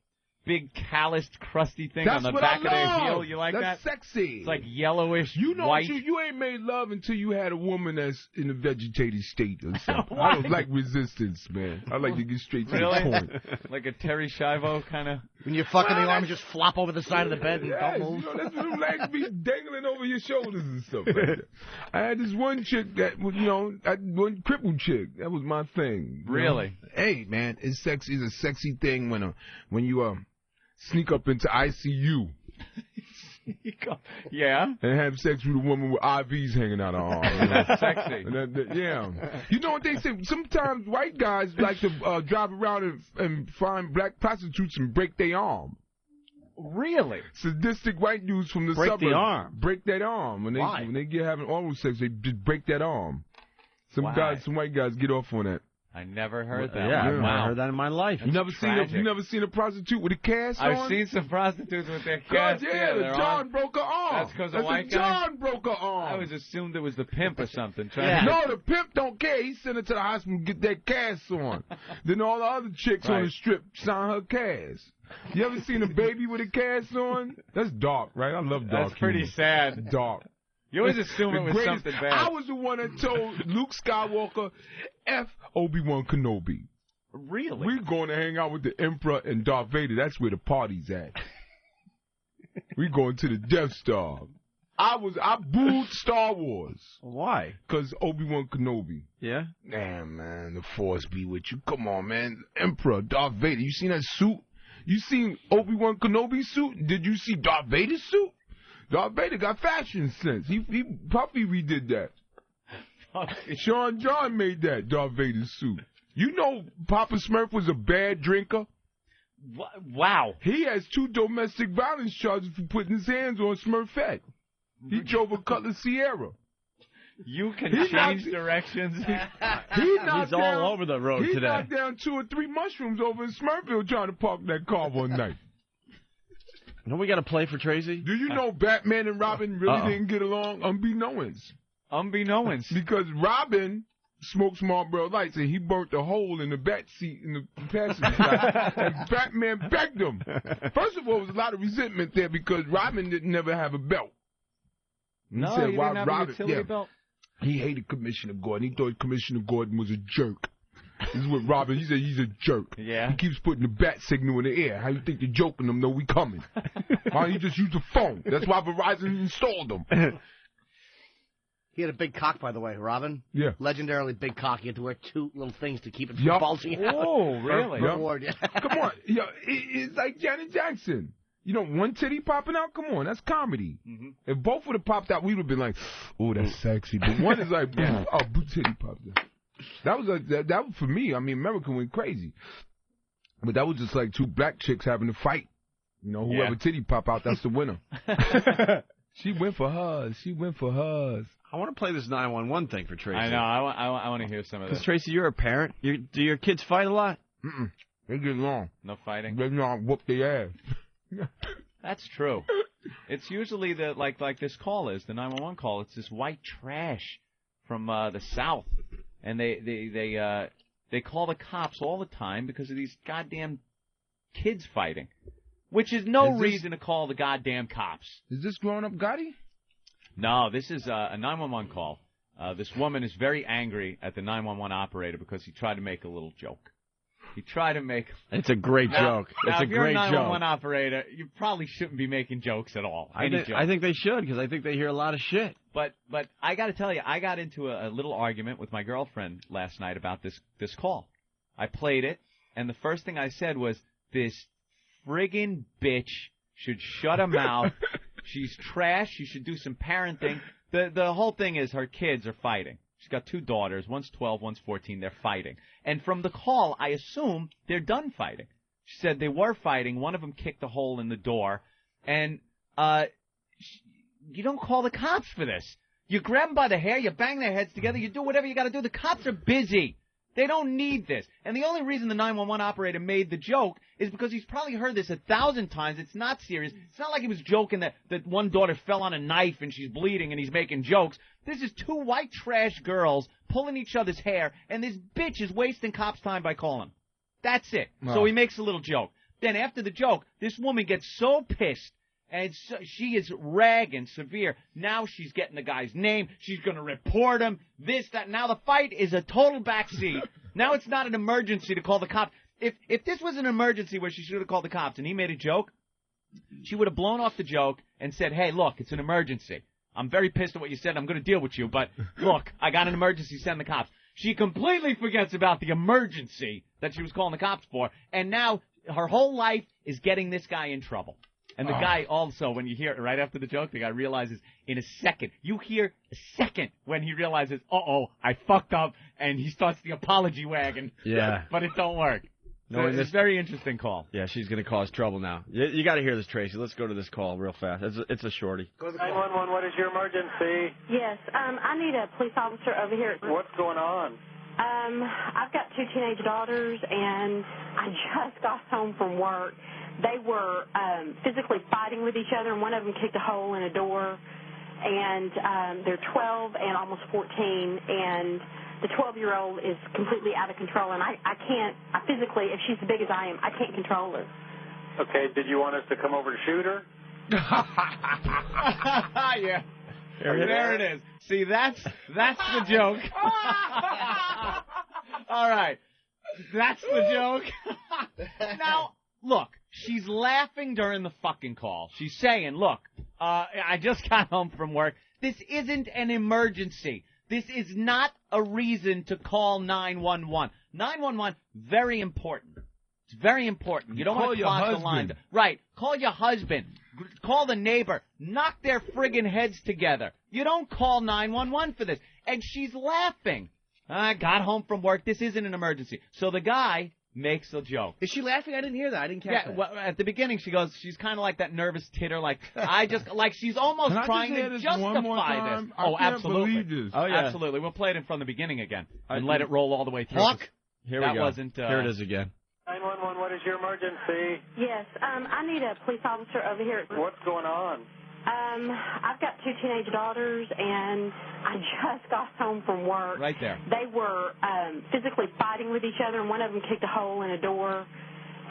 Speaker 2: big calloused, crusty thing on the back of their heel. You like
Speaker 3: that's
Speaker 2: that?
Speaker 3: Sexy.
Speaker 2: It's like yellowish,
Speaker 3: white.
Speaker 2: white.
Speaker 3: You ain't made love until you had a woman that's in a vegetative state or something. I don't like resistance, man. I like to get straight to the point.
Speaker 2: Like a Terry Schiavo kind of.
Speaker 4: When you're fucking, the arms just flop over the side of the bed and don't move.
Speaker 3: That's when them legs be dangling over your shoulders and stuff like that. I had this one chick that was, one crippled chick. That was my thing.
Speaker 2: Really?
Speaker 3: Hey, man, it's sexy. It's a sexy thing when you sneak up into ICU.
Speaker 2: Yeah.
Speaker 3: And have sex with a woman with IVs hanging out her arm.
Speaker 2: That's sexy.
Speaker 3: Yeah. You know what they say? Sometimes white guys like to drive around and find black prostitutes and break their arm.
Speaker 2: Really?
Speaker 3: Sadistic white dudes from the suburbs.
Speaker 1: Break the arm.
Speaker 3: Break that arm. When they get having oral sex, they just break that arm. Some white guys get off on that.
Speaker 2: I never heard that.
Speaker 1: Yeah,
Speaker 2: one.
Speaker 1: I've never heard that in my life.
Speaker 3: You never seen a prostitute with a cast on?
Speaker 2: I've seen some prostitutes with their cast.
Speaker 3: Yeah, John broke her arm.
Speaker 2: That's because of white guy?
Speaker 3: John broke her arm.
Speaker 2: I always assumed it was the pimp or something.
Speaker 3: No, the pimp don't care. He sent her to the hospital to get that cast on. Then all the other chicks on the strip sign her cast. You ever seen a baby with a cast on? That's dark, right? I love dark.
Speaker 2: That's pretty sad.
Speaker 3: Dark.
Speaker 2: You always assume it was something bad.
Speaker 3: I was the one that told Luke Skywalker, F Obi-Wan Kenobi.
Speaker 2: Really?
Speaker 3: We're going to hang out with the Emperor and Darth Vader. That's where the party's at. We're going to the Death Star. I booed Star Wars.
Speaker 1: Why?
Speaker 3: Because Obi-Wan Kenobi.
Speaker 1: Yeah?
Speaker 3: Damn, man, the Force be with you. Come on, man. Emperor, Darth Vader. You seen that suit? You seen Obi-Wan Kenobi's suit? Did you see Darth Vader's suit? Darth Vader got fashion sense. He Puffy redid that. Sean John made that Darth Vader's suit. You know Papa Smurf was a bad drinker?
Speaker 2: Wow.
Speaker 3: He has 2 domestic violence charges for putting his hands on Smurfette. He drove a Cutlass Sierra.
Speaker 2: You can change directions.
Speaker 1: He's all over the road today.
Speaker 3: He knocked down 2 or 3 mushrooms over in Smurfville trying to park that car one night.
Speaker 1: Don't we got to play for Tracy?
Speaker 3: Do you know Batman and Robin really didn't get along? Unbeknownst. Because Robin smoked Marlboro Lights and he burnt a hole in the back seat in the passenger side. And Batman begged him. First of all, there was a lot of resentment there because Robin didn't never have a belt.
Speaker 2: He said, he didn't have a utility belt?
Speaker 3: He hated Commissioner Gordon. He thought Commissioner Gordon was a jerk. This is what Robin, he said he's a jerk.
Speaker 2: Yeah.
Speaker 3: He keeps putting the bat signal in the air. How you think you're joking them? No, we coming. Why don't you just use the phone? That's why Verizon installed them.
Speaker 4: He had a big cock, by the way, Robin.
Speaker 3: Yeah.
Speaker 4: Legendarily big cock. He had to wear 2 little things to keep it from bulging out.
Speaker 2: Oh, really?
Speaker 3: Come on. It's like Janet Jackson. You know, one titty popping out? Come on, that's comedy. Mm-hmm. If both would have popped out, we would have been like, oh, that's sexy. But one is like, oh, titty popped out. That was that was for me. I mean, America went crazy. But that was just like 2 black chicks having a fight. You know, whoever titty pop out, that's the winner. She went for hers.
Speaker 1: I want to play this 911 thing for Tracy.
Speaker 2: I know. I want to hear some of this.
Speaker 1: Because, Tracy, you're a parent. Do your kids fight a lot?
Speaker 3: Mm-mm. They get along.
Speaker 2: No fighting?
Speaker 3: They know how to whoop their ass.
Speaker 2: That's true. It's usually like this call is, the 911 call. It's this white trash from the South. And they call the cops all the time because of these goddamn kids fighting. Which is no reason to call the goddamn cops.
Speaker 3: Is this Grown Up Gotti?
Speaker 2: No, this is a 911 call. This woman is very angry at the 911 operator because he tried to make a little joke.
Speaker 1: It's a great joke. It's a
Speaker 2: if you're
Speaker 1: great
Speaker 2: a 911
Speaker 1: joke.
Speaker 2: operator, you probably shouldn't be making jokes at all.
Speaker 1: I think they should because I think they hear a lot of shit.
Speaker 2: But I got to tell you, I got into a little argument with my girlfriend last night about this call. I played it, and the first thing I said was, this friggin' bitch should shut her mouth. She's trash. She should do some parenting. The whole thing is her kids are fighting. She's got 2 daughters. One's 12, one's 14. They're fighting. And from the call, I assume they're done fighting. She said they were fighting. One of them kicked a hole in the door. And you don't call the cops for this. You grab them by the hair. You bang their heads together. You do whatever you got to do. The cops are busy. They don't need this. And the only reason the 911 operator made the joke is because he's probably heard this 1,000 times. It's not serious. It's not like he was joking that one daughter fell on a knife and she's bleeding and he's making jokes. This is 2 white trash girls pulling each other's hair, and this bitch is wasting cops' time by calling. That's it.
Speaker 3: Wow.
Speaker 2: So he makes a little joke. Then after the joke, this woman gets so pissed, and she is ragging severe. Now she's getting the guy's name. She's going to report him. This, that. Now the fight is a total backseat. Now it's not an emergency to call the cops. If this was an emergency where she should have called the cops and he made a joke, she would have blown off the joke and said, hey, look, it's an emergency. I'm very pissed at what you said. I'm going to deal with you. But, look, I got an emergency. Send the cops. She completely forgets about the emergency that she was calling the cops for. And now her whole life is getting this guy in trouble. And the guy also, when you hear it right after the joke, the guy realizes in a second. You hear a second when he realizes, I fucked up. And he starts the apology wagon.
Speaker 1: Yeah.
Speaker 2: But it don't work. No, it's a very interesting call.
Speaker 1: Yeah, she's going to cause trouble now. You got to hear this, Tracy. Let's go to this call real fast. It's a shorty.
Speaker 7: 911, what is your emergency?
Speaker 8: Yes, I need a police officer over here.
Speaker 7: What's going on?
Speaker 8: I've got 2 teenage daughters, and I just got home from work. They were physically fighting with each other, and one of them kicked a hole in a door. And they're 12 and almost 14, and the 12-year-old is completely out of control. And I can't, physically, if she's as big as I am, I can't control her.
Speaker 7: Okay, did you want us to come over to shoot her?
Speaker 2: Yeah. There it is. See, that's the joke. All right. That's the joke. Now, look, she's laughing during the fucking call. She's saying, look, I just got home from work. This isn't an emergency. This is not a reason to call 911. 911, very important. It's very important. You don't want to clog the line. Right. Call your husband. Call the neighbor. Knock their friggin' heads together. You don't call 911 for this. And she's laughing. I got home from work. This isn't an emergency. So the guy makes a joke.
Speaker 4: Is she laughing? I didn't hear that. I didn't catch that.
Speaker 2: Well, at the beginning she goes, she's kind of like that nervous titter, like she's almost trying to justify this. Oh, absolutely.
Speaker 3: Oh,
Speaker 2: yeah. Absolutely. We'll play it from the beginning again and let it roll all the way through.
Speaker 1: Hawk? Here we go.
Speaker 2: Here
Speaker 1: it is again.
Speaker 7: 911, what is your emergency?
Speaker 8: Yes, I need a police officer over here.
Speaker 7: What's going on?
Speaker 8: I've got 2 teenage daughters, and I just got home from work.
Speaker 2: Right there.
Speaker 8: They were physically fighting with each other, and one of them kicked a hole in a door.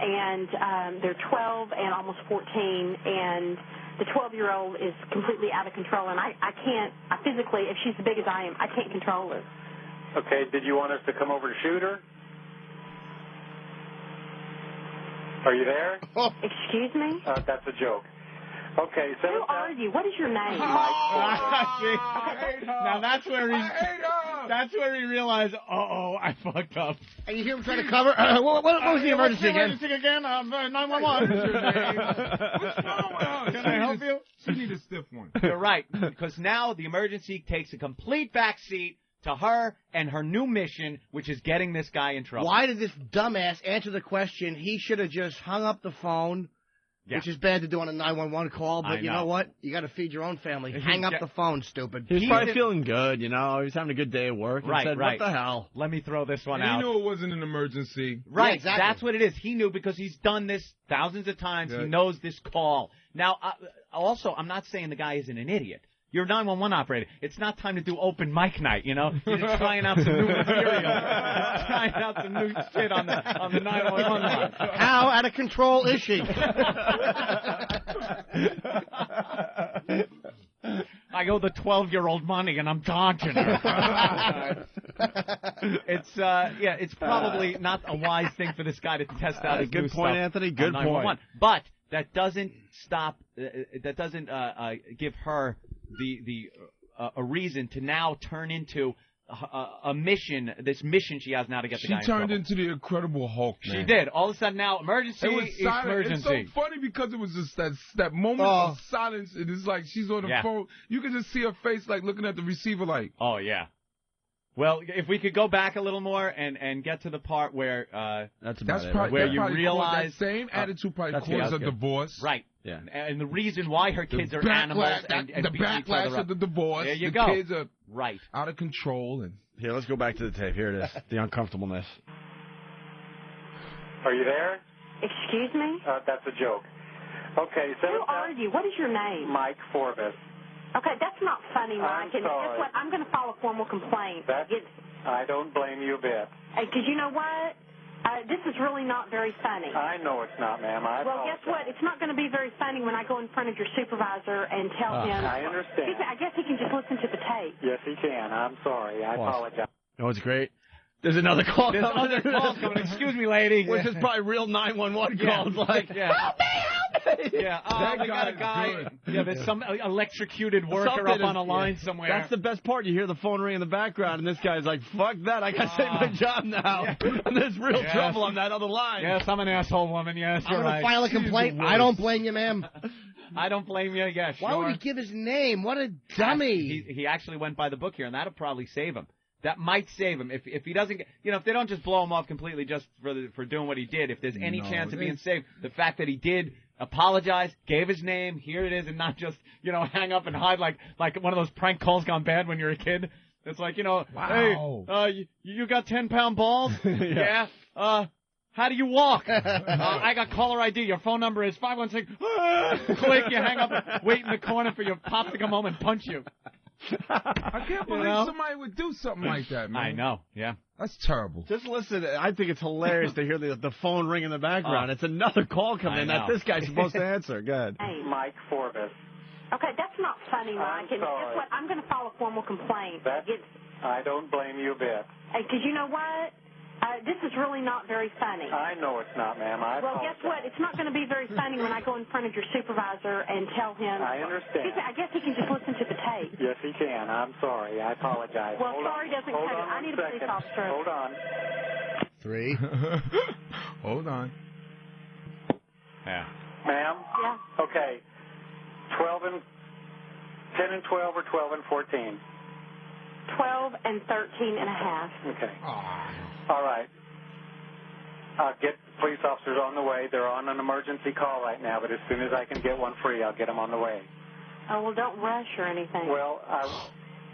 Speaker 8: And they're 12 and almost 14, and the 12-year-old is completely out of control. And I can't, physically, if she's as big as I am, I can't control her.
Speaker 7: Okay, did you want us to come over to shoot her? Are you there?
Speaker 8: Excuse me?
Speaker 7: That's a joke. Okay, so...
Speaker 8: Who are you? What is your name?
Speaker 2: Now that's where he realized, I fucked up.
Speaker 4: And you hear him trying to cover? What was the emergency again?
Speaker 2: Emergency again? 911.
Speaker 3: What's wrong with her?
Speaker 2: Can I help you?
Speaker 3: She need a stiff one.
Speaker 2: You're right, because now the emergency takes a complete backseat to her and her new mission, which is getting this guy in trouble.
Speaker 4: Why did this dumbass answer the question? He should have just hung up the phone, which is bad to do on a 911 call, but you know what? You got to feed your own family. Hang up the phone, stupid.
Speaker 1: He was probably feeling good, you know. He was having a good day at work. And said, what the hell?
Speaker 2: Let me throw this one out.
Speaker 3: He knew it wasn't an emergency.
Speaker 2: Right,
Speaker 4: yeah, exactly.
Speaker 2: That's what it is. He knew because he's done this thousands of times. He knows this call. Now, also, I'm not saying the guy isn't an idiot. You're a 911 operator. It's not time to do open mic night, you know? You're just trying out some new material. Trying out some new shit on the 911 line.
Speaker 4: How out of control is she?
Speaker 2: I owe the 12-year-old money, and I'm dodging her. It's probably not a wise thing for this guy to test out his
Speaker 1: good point, Anthony. Good point.
Speaker 2: But that doesn't stop. That doesn't give her a reason to now turn into a mission. This mission she has now to get the guy in trouble.
Speaker 3: She turned into the Incredible Hulk, man.
Speaker 2: She did. All of a sudden now, emergency.
Speaker 3: It was silent.
Speaker 2: Emergency.
Speaker 3: It's so funny because it was just that moment of silence. It is like she's on the phone. You can just see her face like looking at the receiver like.
Speaker 2: Oh yeah. Well, if we could go back a little more and get to the part where
Speaker 1: that's
Speaker 3: probably,
Speaker 2: where you realize
Speaker 3: that same attitude probably caused a divorce.
Speaker 2: Right.
Speaker 1: Yeah.
Speaker 2: And the reason why her kids are animals and
Speaker 3: the backlash of the divorce.
Speaker 2: There you go.
Speaker 3: The kids are
Speaker 2: out
Speaker 3: of control. And
Speaker 1: here, let's go back to the tape. Here it is. The uncomfortableness.
Speaker 7: Are you there?
Speaker 8: Excuse me?
Speaker 7: That's a joke. Okay, so...
Speaker 8: Who are you? What is your name?
Speaker 7: Mike Forbes.
Speaker 8: Okay, that's not funny, Mike.
Speaker 7: I'm sorry.
Speaker 8: Guess what? I'm going to file a formal complaint.
Speaker 7: I don't blame you a bit.
Speaker 8: Because you know what? This is really not very funny.
Speaker 7: I know it's not, ma'am.
Speaker 8: Well, guess what? It's not going to be very funny when I go in front of your supervisor and tell him.
Speaker 7: I understand.
Speaker 8: I guess he can just listen to the tape.
Speaker 7: Yes, he can. I'm sorry. I apologize.
Speaker 1: You know what's great? There's another call coming.
Speaker 2: There's other calls coming. Excuse me, lady.
Speaker 1: Which is probably real 911 calls. Like, help me, help me.
Speaker 2: Yeah, we got a guy. Yeah, there's some electrocuted worker up on a line somewhere.
Speaker 1: That's the best part. You hear the phone ring in the background, and this guy's like, fuck that. I got to save my job now. And there's real trouble on that other line.
Speaker 2: Yes, I'm an asshole woman. Yes, you're right.
Speaker 4: I'm going to file a complaint. I don't blame you, ma'am.
Speaker 2: I don't blame you. Yeah, sure.
Speaker 4: Why would he give his name? What a dummy.
Speaker 2: He actually went by the book here, and that'll probably save him. That might save him if he doesn't get, if they don't just blow him off completely just for doing what he did. If there's any chance of being saved, the fact that he did apologize, gave his name, here it is, and not just hang up and hide like one of those prank calls gone bad when you're a kid. It's like, you know,
Speaker 3: wow.
Speaker 2: Hey, you got 10-pound balls? Yeah. How do you walk? I got caller ID. Your phone number is 516. Click, you hang up, wait in the corner for your pop to come home and punch you.
Speaker 3: I can't believe somebody would do something like that, man.
Speaker 2: I know, yeah.
Speaker 3: That's terrible.
Speaker 1: Just listen. I think it's hilarious to hear the phone ring in the background. It's another call coming in that this guy's supposed to answer. Go ahead.
Speaker 7: Hey. Mike Forbes.
Speaker 8: Okay, that's not funny, Mike.
Speaker 7: I'm sorry.
Speaker 8: Guess what? I'm going to file a formal complaint.
Speaker 7: I don't blame you a bit.
Speaker 8: Because you know what? This is really not very funny.
Speaker 7: I know it's not, ma'am.
Speaker 8: Well, guess what? It's not going to be very funny when I go in front of your supervisor and tell him.
Speaker 7: I understand.
Speaker 8: I guess he can just listen to the tape.
Speaker 7: Yes, he can. I'm sorry. I apologize.
Speaker 8: Well, sorry doesn't cut it. I need a police officer.
Speaker 7: Hold on.
Speaker 4: 3.
Speaker 3: Hold on.
Speaker 2: Yeah.
Speaker 7: Ma'am?
Speaker 8: Yeah.
Speaker 7: Okay. 10 and 12 or 12 and 14?
Speaker 8: 12 and 13 and a half.
Speaker 7: Okay. All right. I'll get police officers on the way. They're on an emergency call right now, but as soon as I can get one free, I'll get them on the way.
Speaker 8: Oh, well, don't rush or anything.
Speaker 7: Well,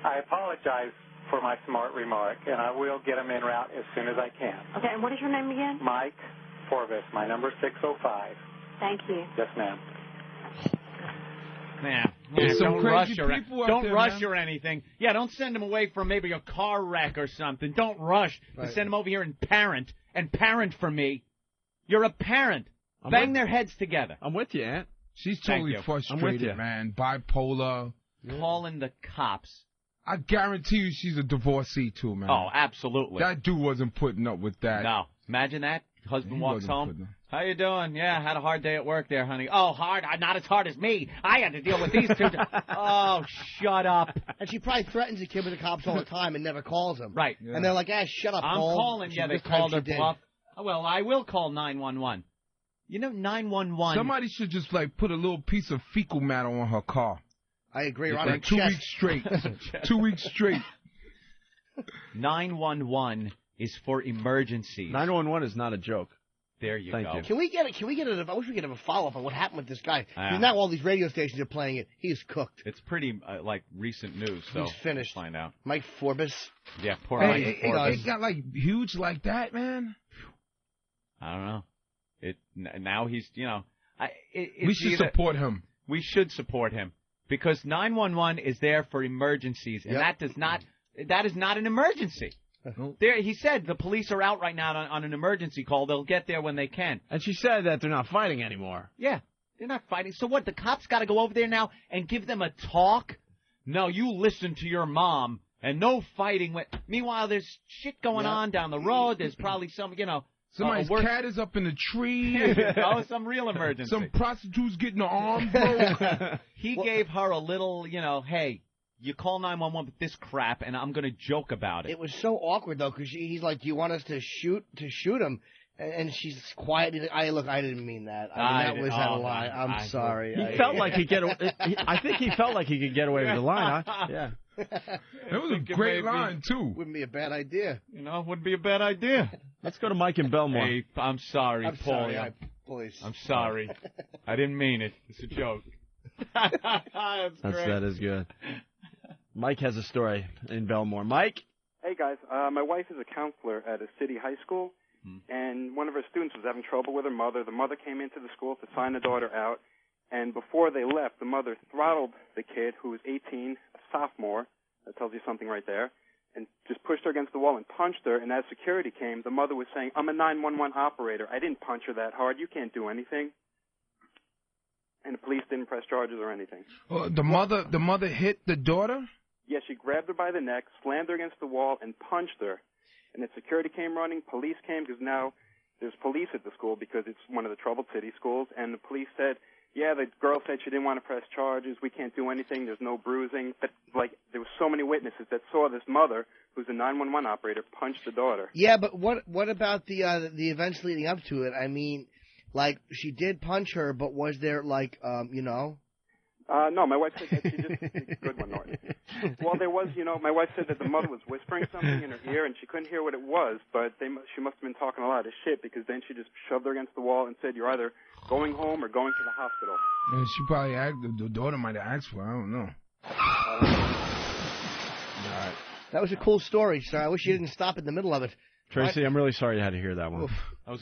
Speaker 7: I apologize for my smart remark, and I will get them en route as soon as I can.
Speaker 8: Okay, and what is your name again?
Speaker 7: Mike Forbes. My number is 605.
Speaker 8: Thank you.
Speaker 7: Yes, ma'am.
Speaker 2: Don't rush
Speaker 3: there,
Speaker 2: or anything. Yeah, don't send him away for maybe a car wreck or something. Don't rush to send him over here and parent for me. You're a parent. Bang their heads together.
Speaker 1: I'm with you, Aunt.
Speaker 3: She's totally frustrated, man. Bipolar.
Speaker 2: Calling the cops.
Speaker 3: I guarantee you she's a divorcee, too, man.
Speaker 2: Oh, absolutely.
Speaker 3: That dude wasn't putting up with that.
Speaker 2: No. Imagine that. Husband walks home. How you doing? Yeah, had a hard day at work there, honey. Oh, hard? Not as hard as me. I had to deal with these two. Oh, shut up.
Speaker 4: And she probably threatens the kid with the cops all the time and never calls him.
Speaker 2: Right.
Speaker 4: Yeah. And they're like, shut up,
Speaker 2: I'm
Speaker 4: Paul.
Speaker 2: calling. Yeah, they called her bluff. Well, I will call 911. You know, 911.
Speaker 3: Somebody should just, put a little piece of fecal matter on her car.
Speaker 4: I agree.
Speaker 3: On her 2 weeks straight. 2 weeks straight.
Speaker 2: 911 is for emergencies.
Speaker 1: 911 is not a joke.
Speaker 2: There you go.
Speaker 4: Can we get it? I wish we could have a follow-up on what happened with this guy. Now all these radio stations are playing it. He's cooked.
Speaker 2: It's pretty, recent news, so
Speaker 4: he's finished.
Speaker 2: We'll find out.
Speaker 4: Mike Forbes.
Speaker 2: Yeah, poor Mike Forbes.
Speaker 3: It got, huge like that, man?
Speaker 2: I don't know. Now he's,
Speaker 3: we should support him.
Speaker 2: We should support him. Because 911 is there for emergencies, and that is not an emergency. There, he said the police are out right now on an emergency call. They'll get there when they can.
Speaker 1: And she said that they're not fighting anymore.
Speaker 2: Yeah, they're not fighting. So what, the cops got to go over there now and give them a talk? No, you listen to your mom, and no fighting. Meanwhile, there's shit going on down the road. There's probably some,
Speaker 3: somebody's cat is up in the tree.
Speaker 2: Some real emergency.
Speaker 3: Some prostitutes getting their arm broke.
Speaker 2: He gave her a little, hey, you call 911 with this crap, and I'm going to joke about it.
Speaker 4: It was so awkward, though, because he's like, do you want us to shoot him? And she's quiet. I didn't mean that. That was out of line. I'm sorry.
Speaker 1: He felt like he get. I think he felt like he could get away with the line. Yeah.
Speaker 3: It was a great line, too.
Speaker 4: Wouldn't be a bad idea.
Speaker 2: It wouldn't be a bad idea.
Speaker 1: Let's go to Mike in Belmore.
Speaker 2: Hey, I'm sorry, Paul.
Speaker 4: Please.
Speaker 2: I'm sorry. I didn't mean it. It's a joke.
Speaker 1: That is good. Mike has a story in Belmore. Mike?
Speaker 9: Hey, guys. My wife is a counselor at a city high school, and one of her students was having trouble with her mother. The mother came into the school to sign the daughter out, and before they left, the mother throttled the kid, who was 18, a sophomore. That tells you something right there. And just pushed her against the wall and punched her. And as security came, the mother was saying, I'm a 911 operator. I didn't punch her that hard. You can't do anything. And the police didn't press charges or anything.
Speaker 3: The mother hit the daughter?
Speaker 9: Yes, she grabbed her by the neck, slammed her against the wall, and punched her. And then security came running. Police came because now there's police at the school because it's one of the troubled city schools. And the police said, yeah, the girl said she didn't want to press charges. We can't do anything. There's no bruising. But, there were so many witnesses that saw this mother, who's a 911 operator, punch the daughter.
Speaker 4: Yeah, but what about the events leading up to it? I mean, she did punch her, but was there,
Speaker 9: No, my wife said that she just... Good one, Norton. Well, there was, my wife said that the mother was whispering something in her ear, and she couldn't hear what it was, but she must have been talking a lot of shit, because then she just shoved her against the wall and said, you're either going home or going to the hospital.
Speaker 3: And she probably the daughter might have asked for it. I don't know.
Speaker 1: All right.
Speaker 4: That was a cool story, sir. I wish you didn't stop in the middle of it.
Speaker 1: Tracy, I'm really sorry you had to hear that one.
Speaker 2: Oof.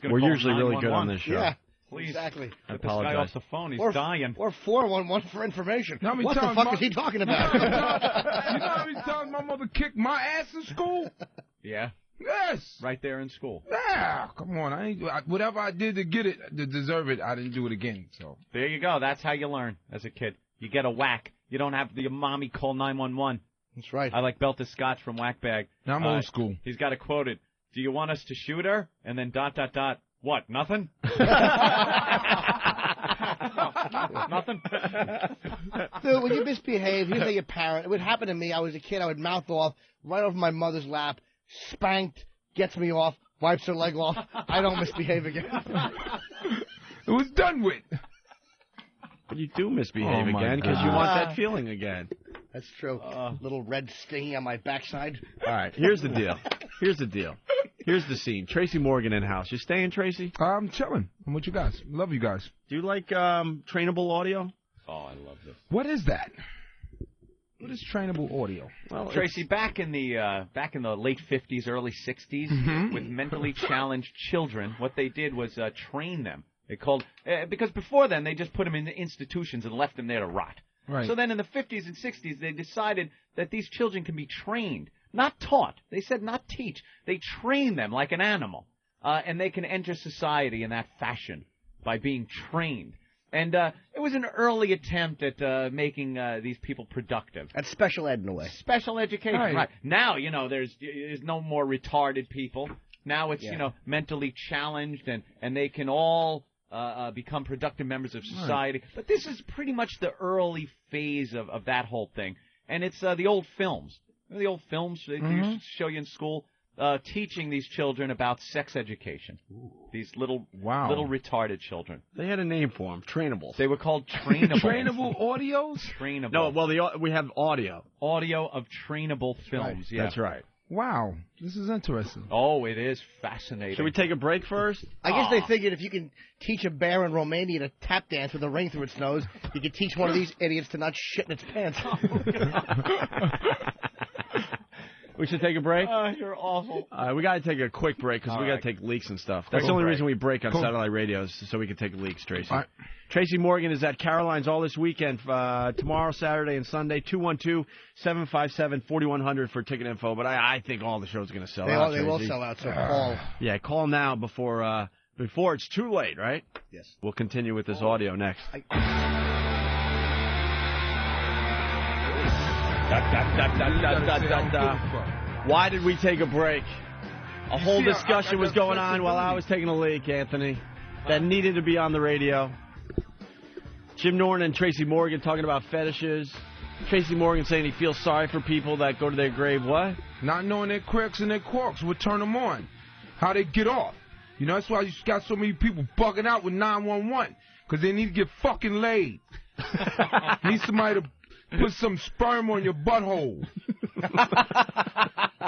Speaker 1: We're usually really good on this show.
Speaker 4: Yeah,
Speaker 2: please.
Speaker 4: Exactly.
Speaker 2: I apologize. This guy off the phone. He's dying.
Speaker 4: Or 411 for information. What the fuck is he talking about?
Speaker 3: You know how many times my mother kicked my ass in school?
Speaker 2: Yeah.
Speaker 3: Yes.
Speaker 2: Right there in school.
Speaker 3: Yeah. Come on. Whatever I did to get it, to deserve it, I didn't do it again. So
Speaker 2: there you go. That's how you learn as a kid. You get a whack. You don't have your mommy call 911.
Speaker 4: That's right.
Speaker 2: I like Belter Scotch from Whackbag.
Speaker 3: Now I'm old school.
Speaker 2: He's got it quoted. Do you want us to shoot her? And then ... What? Nothing? Nothing?
Speaker 4: Dude, when you misbehave, here's like your parent. It would happen to me. I was a kid. I would mouth off right over my mother's lap, spanked, gets me off, wipes her leg off. I don't misbehave again.
Speaker 3: It was done with.
Speaker 1: But you do misbehave again because you want that feeling again.
Speaker 4: That's true. Little red stingy on my backside.
Speaker 1: All right, here's the deal. Here's the scene. Tracy Morgan in house. You staying, Tracy?
Speaker 3: I'm chilling. I'm with you guys. Love you guys.
Speaker 1: Do you like trainable audio?
Speaker 2: Oh, I love this.
Speaker 3: What is that? What is trainable audio?
Speaker 2: Well, Tracy, back in the late 50s, early 60s, with mentally challenged children, what they did was train them. They called because before then they just put them in institutions and left them there to rot.
Speaker 3: Right.
Speaker 2: So then in the 50s and 60s they decided that these children can be trained, not taught. They said not teach. They train them like an animal, and they can enter society in that fashion by being trained. And it was an early attempt at making these people productive.
Speaker 4: That's special ed in a way.
Speaker 2: Special education, right. Now, there's no more retarded people. Now it's, mentally challenged, and they can all become productive members of society. Right. But this is pretty much the early phase of that whole thing. And it's the old films. The old films they used to show you in school, teaching these children about sex education. Ooh. These little retarded children.
Speaker 1: They had a name for them, trainables.
Speaker 2: They were called trainables.
Speaker 3: Trainable audios?
Speaker 2: Trainable.
Speaker 1: No, well, we have audio.
Speaker 2: Audio of trainable films,
Speaker 1: yeah. That's right.
Speaker 3: Wow, this is interesting.
Speaker 2: Oh, it is fascinating.
Speaker 1: Should we take a break first?
Speaker 4: I guess they figured if you can teach a bear in Romania to tap dance with a ring through its nose, you could teach one of these idiots to not shit in its pants.
Speaker 1: We should take a break?
Speaker 2: You're awful.
Speaker 1: We got to take a quick break because we got to take leaks and stuff. That's the only reason we break on satellite radios, so we can take leaks, Tracy. All right. Tracy Morgan is at Caroline's all this weekend, tomorrow, Saturday, and Sunday, 212-757-4100 for ticket info. But I think all the shows are going to sell out,
Speaker 4: They will sell out, so call.
Speaker 1: Yeah, call now before it's too late, right?
Speaker 4: Yes.
Speaker 1: We'll continue with this audio next. Why did we take a break? A whole discussion was going on while I was taking a leak, Anthony, that needed to be on the radio. Jim Norton and Tracy Morgan talking about fetishes. Tracy Morgan saying he feels sorry for people that go to their grave. What?
Speaker 3: Not knowing their quirks and their quarks would turn them on. How they get off. That's why you got so many people bugging out with 911. Because they need to get fucking laid. Need somebody to put some sperm on your butthole.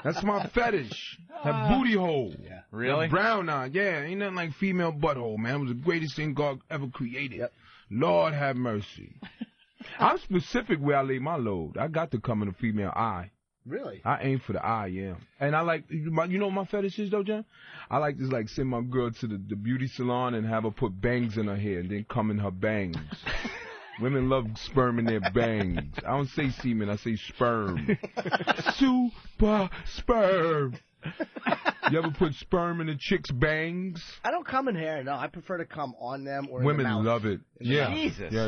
Speaker 3: That's my fetish. That booty hole.
Speaker 2: Yeah. Really?
Speaker 3: That brown eye. Yeah, ain't nothing like female butthole, man. It was the greatest thing God ever created. Yep. Lord have mercy. I'm specific where I lay my load. I got to come in a female eye.
Speaker 4: Really?
Speaker 3: I aim for the eye, yeah. And I like, you know what my fetish is, though, John? I like to, send my girl to the beauty salon and have her put bangs in her hair and then come in her bangs. Women love sperm in their bangs. I don't say semen, I say sperm. Super sperm. You ever put sperm in a chick's bangs?
Speaker 4: I don't come in hair, no. I prefer to come on them or
Speaker 3: Women
Speaker 4: in the mouth.
Speaker 3: love it. Yeah.
Speaker 2: Jesus.
Speaker 3: Yeah.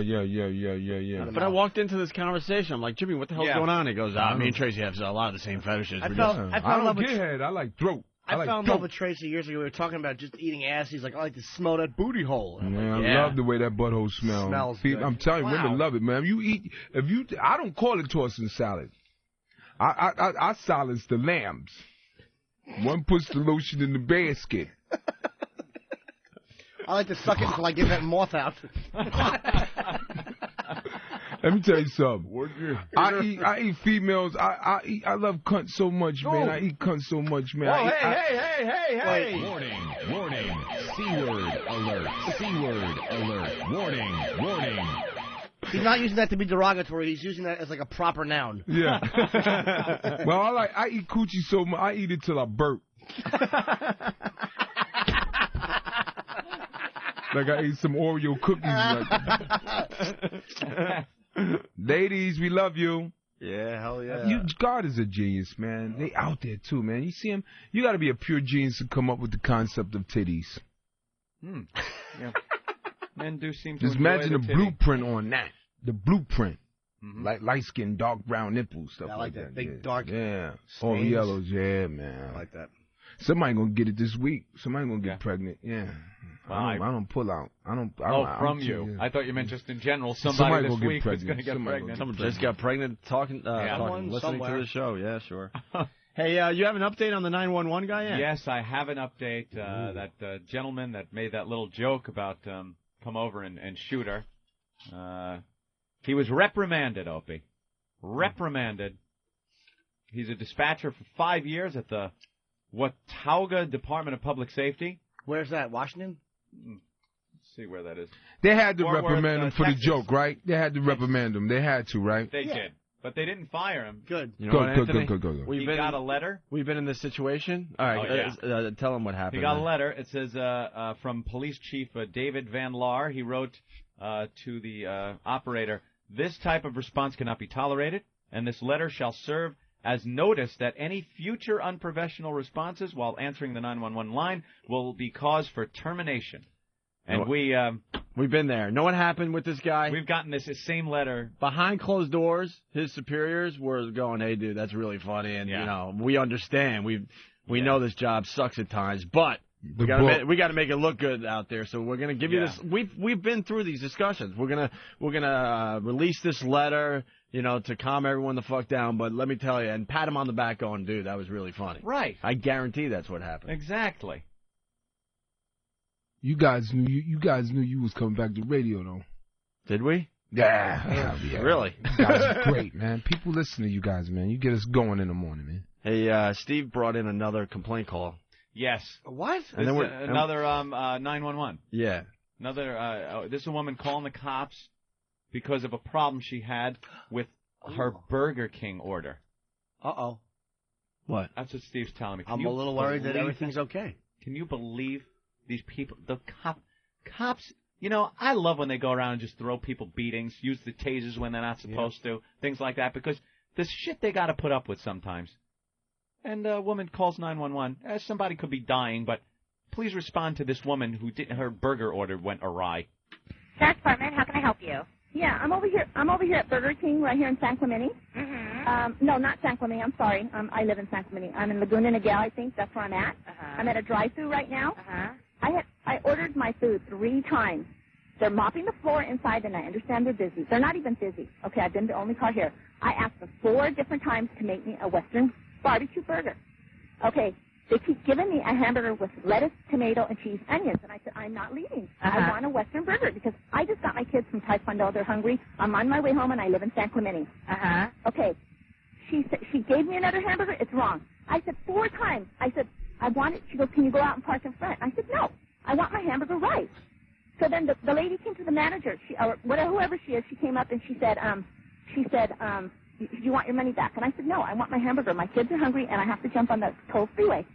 Speaker 1: But I walked into this conversation. I'm like, Jimmy, what the hell's going on? He goes, me and Tracy have a lot of the same fetishes.
Speaker 3: I don't get head. I like throat.
Speaker 4: I fell in love with Tracy years ago. We were talking about just eating ass. He's like, I like to smell that booty hole.
Speaker 3: I love the way that butthole smells.
Speaker 4: Good.
Speaker 3: I'm telling you, women love it, man. I don't call it tossing salad. I silence the lambs. One puts the lotion in the basket.
Speaker 4: I like to suck it until I get that moth out.
Speaker 3: Let me tell you something. I eat females. I love cunt so much, man. I eat cunt so much, man.
Speaker 2: Oh, hey.
Speaker 10: Warning. C-word alert. C-word alert. Warning.
Speaker 4: He's not using that to be derogatory. He's using that as like a proper noun.
Speaker 3: Yeah. Well, I eat coochie so much. I eat it till I burp. Like I ate some Oreo cookies. Like. Ladies, we love you.
Speaker 1: Yeah, hell yeah.
Speaker 3: God is a genius, man. They out there too, man. You see him? You got to be a pure genius to come up with the concept of titties.
Speaker 2: Yeah. Men do seem to
Speaker 3: just imagine the blueprint on that. The blueprint. Like light skin, dark brown nipples, stuff like that.
Speaker 4: Big dark.
Speaker 3: Yeah. All yellows, yeah, man.
Speaker 4: I like that.
Speaker 3: Somebody gonna get it this week. Somebody gonna get pregnant. Yeah. I don't pull out.
Speaker 2: From you. I thought you meant just in general. Somebody this week is going to get pregnant.
Speaker 1: Someone just got pregnant listening to the show. Yeah, sure. Hey, you have an update on the 911 guy yet?
Speaker 2: Yes, I have an update. That gentleman that made that little joke about come over and shoot her. He was reprimanded, Opie. Reprimanded. He's a dispatcher for 5 years at the Watauga Department of Public Safety.
Speaker 4: Where's that? Washington?
Speaker 2: Let's see where that is.
Speaker 3: They had to reprimand him for the joke, right? They had to reprimand him. They had to, right?
Speaker 2: They did. But they didn't fire him.
Speaker 4: Good.
Speaker 1: You know
Speaker 3: Good.
Speaker 2: He got a letter.
Speaker 1: We've been in this situation. All right, tell him what happened.
Speaker 2: He got a letter. It says from Police Chief David Van Laar. He wrote to the operator, "This type of response cannot be tolerated, and this letter shall serve as notice that any future unprofessional responses while answering the 911 line will be cause for termination." And
Speaker 1: we've been there. Know what happened with this guy?
Speaker 2: We've gotten this same letter.
Speaker 1: Behind closed doors, his superiors were going, "Hey, dude, that's really funny, and you know, we understand. We know this job sucks at times, but we got to make it look good out there. So we're gonna give you this. We've been through these discussions. We're gonna release this letter, you know, to calm everyone the fuck down. But let me tell you," and pat him on the back, going, "Dude, that was really funny."
Speaker 2: Right.
Speaker 1: I guarantee that's what happened.
Speaker 2: Exactly.
Speaker 3: You guys knew you was coming back to radio, though.
Speaker 1: Did we?
Speaker 3: Yeah.
Speaker 1: Really?
Speaker 3: You guys are great, man. People listen to you guys, man. You get us going in the morning, man.
Speaker 1: Hey, Steve brought in another complaint call.
Speaker 2: Yes.
Speaker 4: What?
Speaker 1: And then
Speaker 2: another 911.
Speaker 1: Yeah.
Speaker 2: This is a woman calling the cops because of a problem she had with her Burger King order.
Speaker 4: Uh-oh.
Speaker 1: What?
Speaker 2: That's what Steve's telling me.
Speaker 4: I'm a little worried that everything's okay.
Speaker 2: Can you believe these people? The cops, you know, I love when they go around and just throw people beatings, use the tasers when they're not supposed to, things like that, because the shit they got to put up with sometimes. And a woman calls 911. Somebody could be dying, but please respond to this woman who her burger order went awry.
Speaker 10: Sheriff's Department, how can I help you? Yeah, I'm over here at Burger King right here in San Clemente. No, not San Clemente. I'm sorry. I live in San Clemente. I'm in Laguna Niguel, I think. That's where I'm at. I'm at a drive-thru right now. I ordered my food 3 times. They're mopping the floor inside, and I understand they're busy. They're not even busy. Okay, I've been the only car here. I asked them 4 different times to make me a Western barbecue burger. Okay, they keep giving me a hamburger with lettuce, tomato, and cheese, onions. And I said, I'm not leaving. I want a Western burger because I just got my kids from Taekwondo. They're hungry. I'm on my way home, and I live in San Clemente. Okay, she gave me another hamburger. It's wrong. I said 4 times. I said, I want it. She goes, can you go out and park in front? I said, no. I want my hamburger right. So then the lady came to the manager, whoever she is. She came up and she said, you want your money back? And I said, no, I want my hamburger. My kids are hungry, and I have to jump on the toll freeway.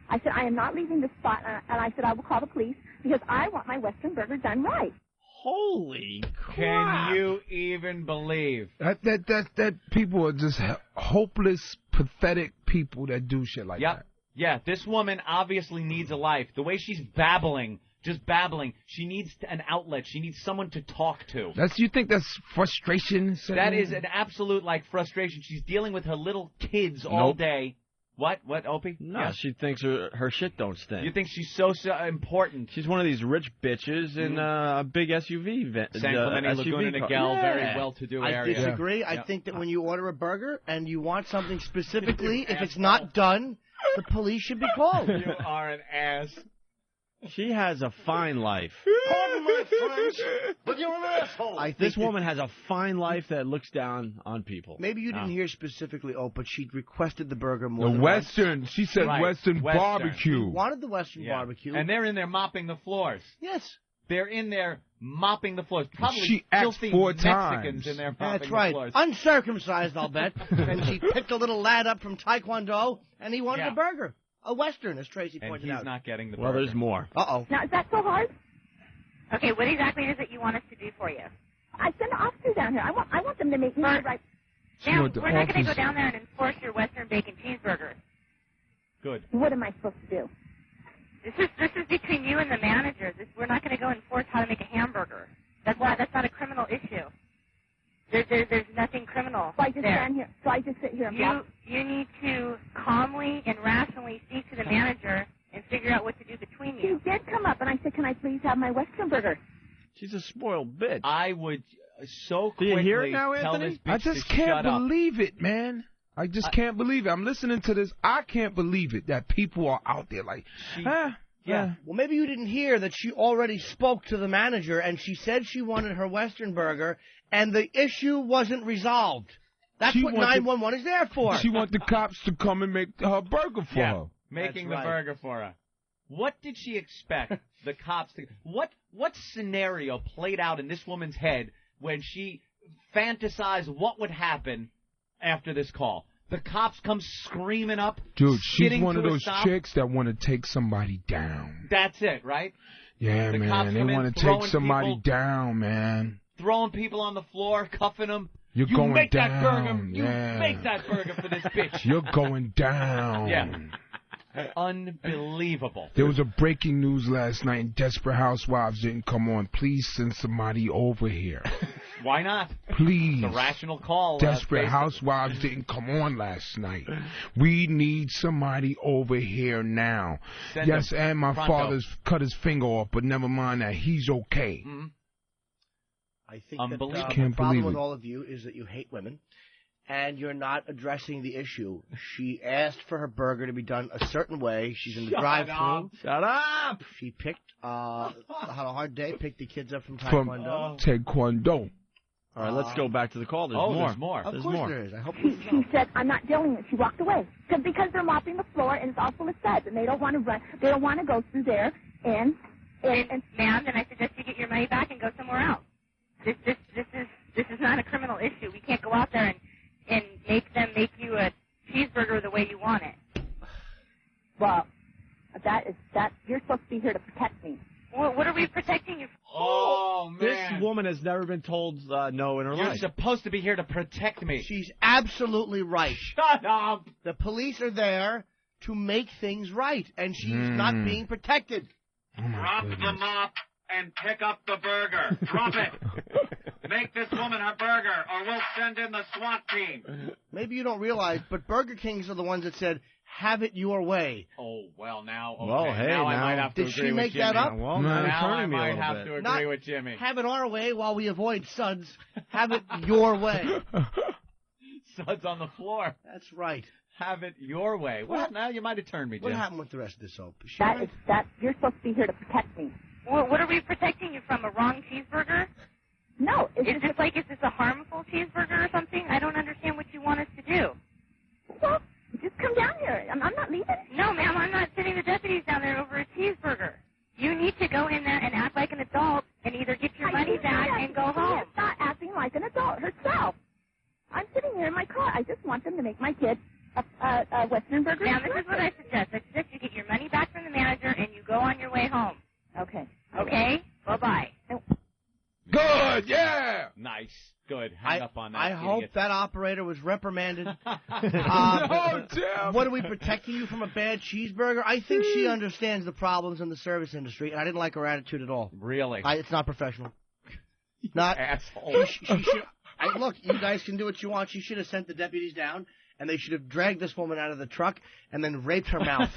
Speaker 10: I said, I am not leaving this spot. And I said, I will call the police because I want my Western burger done right.
Speaker 1: Holy crap.
Speaker 2: Can you even believe?
Speaker 3: That people are just hopeless, pathetic people that do shit like that.
Speaker 2: Yeah, this woman obviously needs a life. The way she's babbling, just babbling, she needs an outlet. She needs someone to talk to.
Speaker 3: You think that's frustration?
Speaker 2: That is an absolute, frustration. She's dealing with her little kids all day. What, Opie?
Speaker 1: No,
Speaker 2: yeah.
Speaker 1: She thinks her shit don't stink.
Speaker 2: You think she's so important?
Speaker 1: She's one of these rich bitches in a big SUV.
Speaker 2: San Clemente, Laguna Niguel, very well-to-do area.
Speaker 4: I disagree. Yeah. I think that when you order a burger and you want something specifically, if it's not done, the police should be called.
Speaker 2: You are an ass.
Speaker 1: She has a fine life.
Speaker 4: Pardon my French, but you're an asshole.
Speaker 1: This woman has a fine life that looks down on people.
Speaker 4: Maybe you didn't hear specifically, but she requested the burger more than
Speaker 3: Western.
Speaker 4: Once.
Speaker 3: She said Western barbecue.
Speaker 4: She wanted the Western barbecue.
Speaker 2: And they're in there mopping the floors.
Speaker 4: Yes.
Speaker 2: They're in there mopping the floors. Probably
Speaker 3: she asked
Speaker 2: filthy
Speaker 3: 4
Speaker 2: Mexicans
Speaker 3: times.
Speaker 2: in there mopping
Speaker 4: That's right.
Speaker 2: the floors.
Speaker 4: Uncircumcised, I'll bet. And she picked a little lad up from Taekwondo, and he wanted a burger. A Western, as Tracy pointed out.
Speaker 2: And he's not getting the burger.
Speaker 1: Well, there's more.
Speaker 4: Uh-oh.
Speaker 10: Now, is that so hard?
Speaker 11: Okay, what exactly is it you want us to do for you?
Speaker 10: I send the officers down here. I want them to make me right.
Speaker 11: Now, we're not going to go down there and enforce your Western bacon cheeseburger.
Speaker 2: Good.
Speaker 10: What am I supposed to do?
Speaker 11: This is between you and the manager. We're not going to go enforce how to make a hamburger. That's not a criminal issue. There's nothing criminal.
Speaker 10: So I just
Speaker 11: there.
Speaker 10: stand here. So I just sit here and block.
Speaker 11: You need to calmly and rationally speak to the manager and figure out what to do between you.
Speaker 10: She did come up, and I said, "Can I please have my Western burger?"
Speaker 1: She's a spoiled bitch.
Speaker 2: I would so
Speaker 1: Do you
Speaker 2: quickly
Speaker 1: hear it now,
Speaker 2: tell
Speaker 1: Anthony?
Speaker 2: this bitch
Speaker 3: I just
Speaker 2: to
Speaker 3: can't
Speaker 2: shut up.
Speaker 3: believe it, man. I just can't believe it. I'm listening to this. I can't believe it that people are out there like,
Speaker 4: Yeah. Well, maybe you didn't hear that she already spoke to the manager, and she said she wanted her Western burger, and the issue wasn't resolved. That's what 911 is there for.
Speaker 3: She want the cops to come and make her burger for her.
Speaker 2: Making
Speaker 4: That's
Speaker 2: the
Speaker 4: right.
Speaker 2: burger for her. What did she expect the cops to... What scenario played out in this woman's head when she fantasized what would happen after this call? The cops come screaming up.
Speaker 3: Dude, she's one of
Speaker 2: to a
Speaker 3: those
Speaker 2: stop.
Speaker 3: chicks that want to take somebody down.
Speaker 2: That's it, right?
Speaker 3: Yeah,
Speaker 2: The cops
Speaker 3: man. They
Speaker 2: come in
Speaker 3: want to
Speaker 2: throwing
Speaker 3: take somebody
Speaker 2: people-
Speaker 3: down, man.
Speaker 2: Throwing people on the floor, cuffing them.
Speaker 3: You're
Speaker 2: you
Speaker 3: going
Speaker 2: make
Speaker 3: down.
Speaker 2: that burger.
Speaker 3: Yeah.
Speaker 2: You make that burger for this bitch.
Speaker 3: You're going down.
Speaker 2: Yeah. Unbelievable.
Speaker 3: There was a breaking news last night, and Desperate Housewives didn't come on. Please send somebody over here.
Speaker 2: Why not?
Speaker 3: Please.
Speaker 2: It's a rational call.
Speaker 3: Desperate
Speaker 2: basically.
Speaker 3: Housewives didn't come on last night. We need somebody over here now.
Speaker 2: Send
Speaker 3: yes,
Speaker 2: them.
Speaker 3: and my
Speaker 2: Pronto.
Speaker 3: father's cut his finger off, but never mind that. He's okay.
Speaker 2: Mm-hmm.
Speaker 4: I think that
Speaker 2: Unbelievable.
Speaker 4: the
Speaker 3: Can't
Speaker 4: problem
Speaker 3: believe
Speaker 4: with
Speaker 3: it.
Speaker 4: all of you is that you hate women, and you're not addressing the issue. She asked for her burger to be done a certain way. She's in the drive-thru.
Speaker 1: Shut up!
Speaker 4: She picked, had a hard day, picked the kids up from
Speaker 3: From
Speaker 4: Taekwondo.
Speaker 3: Taekwondo.
Speaker 1: All right, let's go back to the call. There's more.
Speaker 2: There's more.
Speaker 4: Of
Speaker 1: There's
Speaker 4: course
Speaker 1: more.
Speaker 4: there is. I hope
Speaker 10: She said, "I'm not dealing with it." She walked away because they're mopping the floor, and it's all full of suds, and they don't want to run. They don't want to go through there. And
Speaker 11: Ma'am, then I suggest you get your money back and go somewhere else. This is not a criminal issue. We can't go out there and make them make you a cheeseburger the way you want it.
Speaker 10: well, that you're supposed to be here to protect me.
Speaker 11: Well, what are we protecting you for?
Speaker 2: Oh, man.
Speaker 1: This woman has never been told no in her
Speaker 2: You're
Speaker 1: life.
Speaker 2: supposed to be here to protect me.
Speaker 4: She's absolutely right.
Speaker 2: Shut up.
Speaker 4: The police are there to make things right, and she's not being protected.
Speaker 3: Oh my
Speaker 12: Drop
Speaker 3: goodness.
Speaker 12: the mop and pick up the burger. Drop it. Make this woman her burger, or we'll send in the SWAT team.
Speaker 4: Maybe you don't realize, but Burger Kings are the ones that said, "Have it your way."
Speaker 2: Oh, well, now, okay.
Speaker 1: Well, hey,
Speaker 2: now I
Speaker 1: now-
Speaker 2: might have to
Speaker 4: Did
Speaker 2: agree
Speaker 4: she make
Speaker 2: with Jimmy.
Speaker 4: that up?
Speaker 1: Well,
Speaker 3: No.
Speaker 1: now
Speaker 2: Now I
Speaker 1: turning me a
Speaker 2: might
Speaker 1: little
Speaker 2: have
Speaker 1: bit.
Speaker 2: to agree
Speaker 4: Not
Speaker 2: with Jimmy.
Speaker 4: Have it our way while we avoid suds. Have it your way.
Speaker 2: Suds on the floor.
Speaker 4: That's right.
Speaker 2: Have it your way. Well, now you might have turned me, Jim.
Speaker 4: What happened with the rest of the soap? Is she
Speaker 10: That
Speaker 4: right?
Speaker 10: is that you're supposed to be here to protect me.
Speaker 11: Well, what are we protecting you from? A wrong cheeseburger?
Speaker 10: No,
Speaker 11: Is this a harmful cheeseburger or something? I don't understand what you want us to do.
Speaker 10: well, just come down here. I'm not leaving.
Speaker 11: No, ma'am, I'm not sending the deputies down there over a cheeseburger. You need to go in there and act like an adult and either get your money back and go home.
Speaker 10: She's not acting like an adult herself. I'm sitting here in my car. I just want them to make my kid a Western burger.
Speaker 11: Now, this is what I suggest. I suggest you get your money back from the manager and you go on your way home.
Speaker 10: Okay.
Speaker 11: Okay? Bye-bye.
Speaker 3: Good, yeah.
Speaker 2: Nice. Good. Hang up on that.
Speaker 4: I hope
Speaker 2: idiot.
Speaker 4: that operator was reprimanded.
Speaker 3: No, Jim.
Speaker 4: What are we protecting you from a bad cheeseburger? I think she understands the problems in the service industry, and I didn't like her attitude at all.
Speaker 2: Really?
Speaker 4: It's not professional. Not
Speaker 2: asshole.
Speaker 4: She should. Look, you guys can do what you want. She should have sent the deputies down, and they should have dragged this woman out of the truck and then raped her mouth.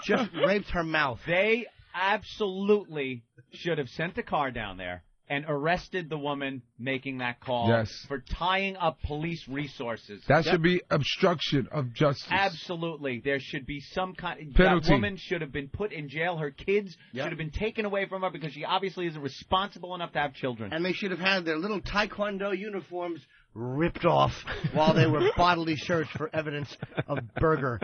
Speaker 4: Just raped her mouth.
Speaker 2: They absolutely should have sent a car down there and arrested the woman making that call
Speaker 3: Yes.
Speaker 2: for tying up police resources.
Speaker 3: That should be obstruction of justice.
Speaker 2: Absolutely. There should be some kind...
Speaker 3: Penalty.
Speaker 2: That woman should have been put in jail. Her kids should have been taken away from her because she obviously isn't responsible enough to have children.
Speaker 4: And they should have had their little Taekwondo uniforms ripped off while they were bodily searched for evidence of burger.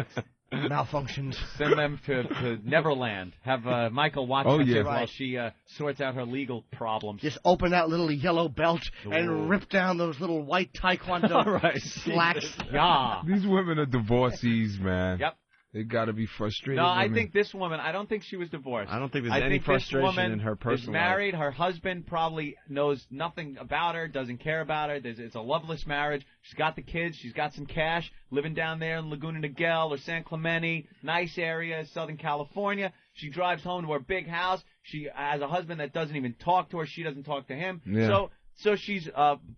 Speaker 4: malfunctions.
Speaker 2: Send them to Neverland. Have Michael watch it while she sorts out her legal problems.
Speaker 4: Just open that little yellow belt and rip down those little white taekwondo slacks.
Speaker 2: Yeah.
Speaker 3: These women are divorcees, man.
Speaker 2: Yep.
Speaker 3: They got to be frustrated.
Speaker 2: No, I think this woman, I don't think she was divorced.
Speaker 1: I don't think there's any frustration in her personal life.
Speaker 2: Is married. Her husband probably knows nothing about her, doesn't care about her. It's a loveless marriage. She's got the kids. She's got some cash, living down there in Laguna Niguel or San Clemente, nice area, Southern California. She drives home to her big house. She has a husband that doesn't even talk to her. She doesn't talk to him.
Speaker 3: Yeah.
Speaker 2: So she's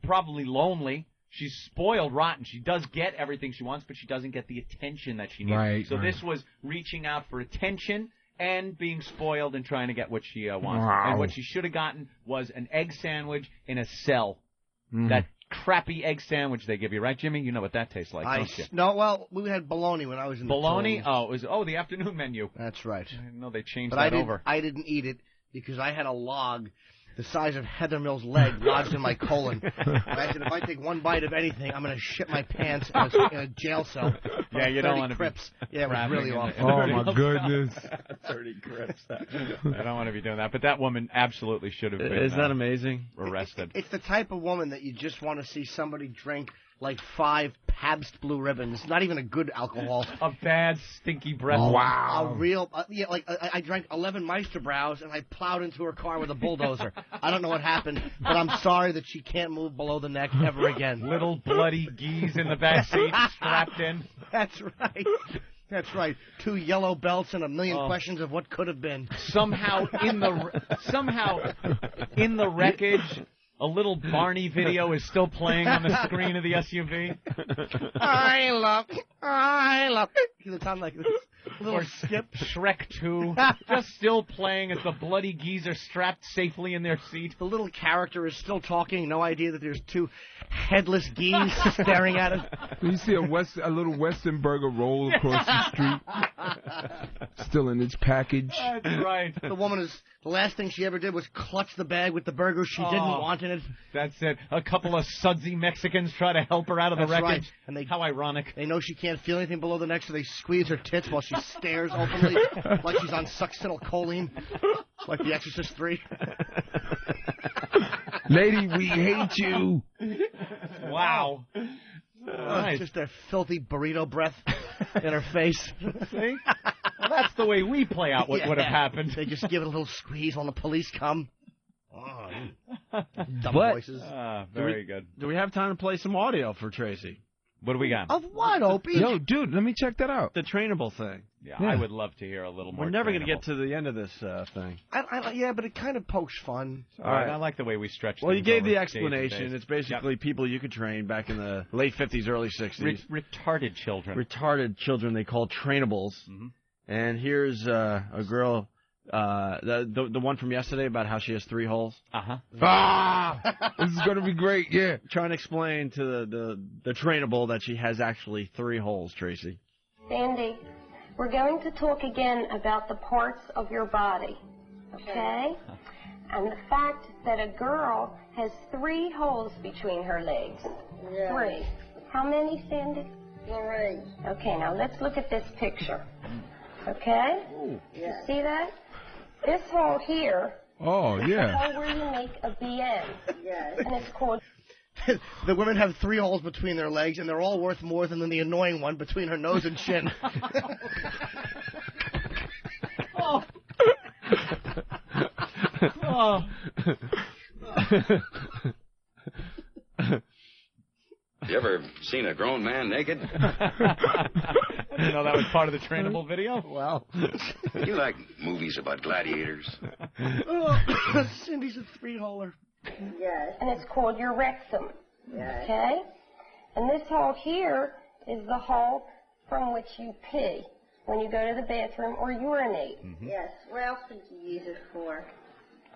Speaker 2: probably lonely. She's spoiled rotten. She does get everything she wants, but she doesn't get the attention that she needs. This was reaching out for attention and being spoiled and trying to get what she wants.
Speaker 3: Wow.
Speaker 2: And what she should have gotten was an egg sandwich in a cell. That crappy egg sandwich they give you, right, Jimmy? You know what that tastes like, don't you?
Speaker 4: No, well, we had bologna when I was in the
Speaker 2: bologna?
Speaker 4: Tours.
Speaker 2: Oh, the afternoon menu.
Speaker 4: That's right.
Speaker 2: I didn't know they changed
Speaker 4: over. I didn't eat it because I had a log the size of Heather Mill's leg lodged in my colon. And I said, if I take one bite of anything, I'm going to shit my pants in a jail cell.
Speaker 2: Yeah, you don't want to
Speaker 4: Crips. Yeah, it was really awful.
Speaker 3: Oh, my goodness.
Speaker 1: 30 Crips.
Speaker 2: I don't want to be doing that. But that woman absolutely should have been
Speaker 1: Isn't that amazing?
Speaker 2: Arrested.
Speaker 4: It's the type of woman that you just want to see somebody drink like 5 Pabst Blue Ribbons. Not even a good alcohol.
Speaker 2: A bad, stinky breath.
Speaker 3: Wow.
Speaker 4: A real, I drank 11 Meisterbrows and I plowed into her car with a bulldozer. I don't know what happened, but I'm sorry that she can't move below the neck ever again.
Speaker 2: Little bloody geese in the back seat strapped in.
Speaker 4: That's right. That's right. 2 yellow belts and a million questions of what could have been.
Speaker 2: Somehow in the wreckage, a little Barney video is still playing on the screen of the SUV.
Speaker 4: I love. You sound like this. Little skip.
Speaker 2: Shrek 2, just still playing as the bloody geese are strapped safely in their seat.
Speaker 4: The little character is still talking, no idea that there's 2 headless geese staring at him.
Speaker 3: You see a little Western burger roll across the street, still in its package.
Speaker 2: That's right.
Speaker 4: The woman the last thing she ever did was clutch the bag with the burger she didn't want in it.
Speaker 2: That's it. A couple of sudsy Mexicans try to help her out of the wreckage.
Speaker 4: Right. And how
Speaker 2: ironic.
Speaker 4: They know she can't feel anything below the neck, so they squeeze her tits while she stares openly like she's on succinylcholine, like The Exorcist 3.
Speaker 3: Lady, we hate you.
Speaker 2: Wow.
Speaker 4: Nice. Just their filthy burrito breath in her face.
Speaker 2: See? Well, that's the way we play out what would have happened.
Speaker 4: They just give it a little squeeze when the police come. Oh, dumb
Speaker 1: What?
Speaker 4: voices.
Speaker 2: Very good.
Speaker 1: Do we have time to play some audio for Tracy?
Speaker 2: What do we got?
Speaker 4: Of what, Opie?
Speaker 3: Yo, dude, let me check that out.
Speaker 1: The trainable thing.
Speaker 2: Yeah, I would love to hear a little more.
Speaker 1: We're never
Speaker 2: going to
Speaker 1: get to the end of this thing.
Speaker 4: Yeah, but it kind of pokes fun.
Speaker 2: All right. I like the way we stretch
Speaker 1: Well, you
Speaker 2: things
Speaker 1: gave
Speaker 2: over
Speaker 1: the
Speaker 2: days
Speaker 1: explanation.
Speaker 2: and days.
Speaker 1: It's basically people you could train back in the late 50s, early 60s.
Speaker 2: Retarded children.
Speaker 1: Retarded children they call trainables.
Speaker 2: Mm-hmm.
Speaker 1: And here's a girl, the one from yesterday about how she has 3 holes.
Speaker 2: Uh-huh.
Speaker 3: This is going to be great, yeah.
Speaker 1: Trying to explain to the trainable that she has actually 3 holes, Tracy.
Speaker 13: Sandy, we're going to talk again about the parts of your body, okay? And the fact that a girl has 3 holes between her legs.
Speaker 14: Yeah.
Speaker 13: 3. How many, Sandy?
Speaker 14: 3.
Speaker 13: Okay, now let's look at this picture. Okay?
Speaker 14: Ooh.
Speaker 13: You see that? This hole here
Speaker 3: is
Speaker 13: the hole where you make a BN.
Speaker 14: Yes.
Speaker 13: And it's called...
Speaker 4: The women have 3 holes between their legs, and they're all worth more than the annoying one between her nose and chin.
Speaker 2: Oh. Oh.
Speaker 15: You ever seen a grown man naked?
Speaker 2: I didn't know that was part of the trainable video.
Speaker 4: Well.
Speaker 15: You like movies about gladiators?
Speaker 4: Cindy's a 3-holer.
Speaker 14: Yes.
Speaker 13: And it's called your rectum.
Speaker 14: Yes.
Speaker 13: Okay? And this hole here is the hole from which you pee when you go to the bathroom or urinate.
Speaker 14: Mm-hmm. Yes. What else did you use it for?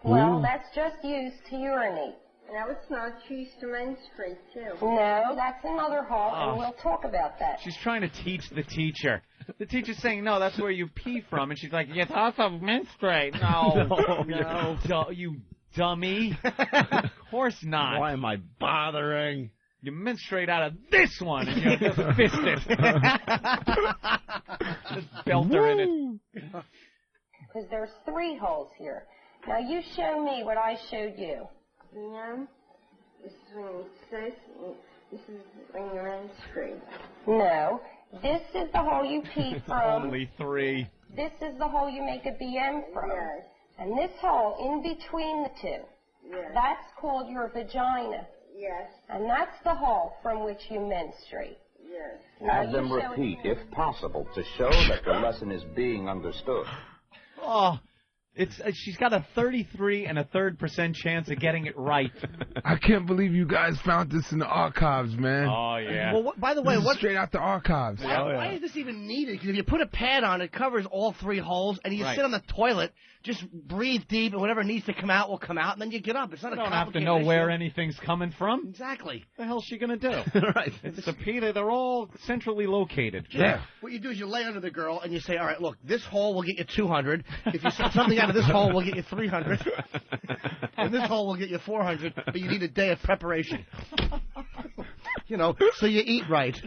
Speaker 13: Well, that's just used to urinate.
Speaker 14: No, it's not. She used to menstruate, too.
Speaker 13: No, that's another hole, and we'll talk about that.
Speaker 2: She's trying to teach the teacher. The teacher's saying, no, that's where you pee from. And she's like, it's also menstruate. No. You dummy. Of course not.
Speaker 1: Why am I bothering?
Speaker 2: You menstruate out of this one, and you just fist it. Just belt her in it.
Speaker 13: Because there's 3 holes here. Now you show me what I showed you.
Speaker 14: Yeah. This is when you say, this is when you menstruate.
Speaker 13: No. This is the hole you pee from.
Speaker 2: Only 3.
Speaker 13: This is the hole you make a BM from.
Speaker 14: Yes.
Speaker 13: And this hole in between the 2.
Speaker 14: Yes.
Speaker 13: That's called your vagina.
Speaker 14: Yes.
Speaker 13: And that's the hole from which you menstruate.
Speaker 14: Yes.
Speaker 13: Now
Speaker 16: Have them
Speaker 13: you show
Speaker 16: repeat,
Speaker 13: it.
Speaker 16: if possible, to show that the lesson is being understood.
Speaker 2: Oh, she's got a 33.33% chance of getting it right.
Speaker 3: I can't believe you guys found this in the archives, man.
Speaker 2: Oh, yeah.
Speaker 4: Well, by the way,
Speaker 3: This is straight out the archives.
Speaker 4: Why is this even needed? Because if you put a pad on, it covers all 3 holes, and you sit on the toilet, just breathe deep, and whatever needs to come out will come out, and then you get up. It's not
Speaker 2: You
Speaker 4: a
Speaker 2: don't have to
Speaker 4: complicated
Speaker 2: know where
Speaker 4: issue.
Speaker 2: anything's coming from.
Speaker 4: Exactly.
Speaker 2: What the hell's she going to do?
Speaker 1: Right.
Speaker 2: It's the Peter. They're all centrally located.
Speaker 4: Yeah. What you do is you lay under the girl, and you say, all right, look, this hole will get you 200. If you set something out of this hole, we'll get you 300. And this hole will get you 400, but you need a day of preparation. You know, so you eat right.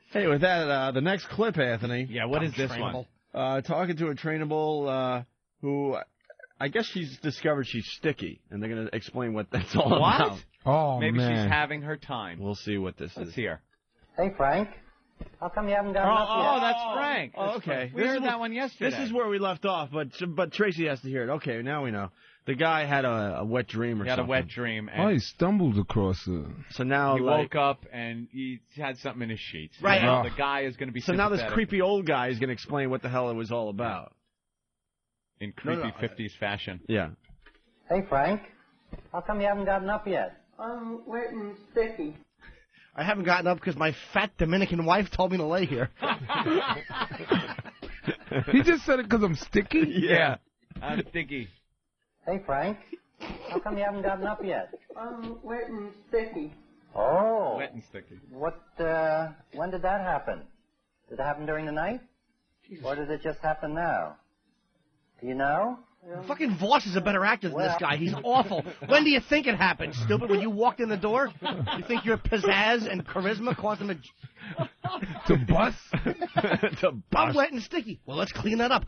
Speaker 1: Hey, with that, the next clip, Anthony.
Speaker 2: Yeah, what is this one?
Speaker 1: Talking to a trainable who, I guess she's discovered she's sticky, and they're going to explain what that's all about.
Speaker 3: Oh,
Speaker 2: Maybe
Speaker 3: man.
Speaker 2: she's having her time.
Speaker 1: We'll see what this
Speaker 2: Let's
Speaker 1: is.
Speaker 2: hear.
Speaker 7: Hey, Frank. How come you haven't gotten up yet?
Speaker 2: Oh, that's Frank.
Speaker 1: Oh, okay.
Speaker 2: We heard that one yesterday.
Speaker 1: This is where we left off, but Tracy has to hear it. Okay, now we know. The guy had a wet dream or
Speaker 2: He had
Speaker 1: something.
Speaker 2: a wet dream. And
Speaker 3: Oh, he stumbled across it.
Speaker 1: So now
Speaker 2: he woke up and he had something in his sheets.
Speaker 1: Right.
Speaker 2: Now the guy is going to be
Speaker 1: So now this
Speaker 2: sympathetic
Speaker 1: creepy old guy is going to explain what the hell it was all about.
Speaker 2: in creepy 50s fashion.
Speaker 1: Yeah.
Speaker 7: Hey, Frank. How come you haven't gotten up yet?
Speaker 14: I'm wet and sticky.
Speaker 4: I haven't gotten up because my fat Dominican wife told me to lay here.
Speaker 3: He just said it because I'm sticky?
Speaker 2: Yeah. I'm sticky.
Speaker 7: Hey, Frank. How come you haven't gotten up yet?
Speaker 14: I'm wet and sticky.
Speaker 7: Oh.
Speaker 2: Wet and sticky.
Speaker 7: What, when did that happen? Did it happen during the night? Or did it just happen now? Do you know?
Speaker 4: Fucking Voss is a better actor than this guy. He's awful. When do you think it happened, stupid? When you walked in the door? You think your pizzazz and charisma caused him
Speaker 3: to bust?
Speaker 1: To bust.
Speaker 4: I'm wet and sticky. Well, let's clean that up.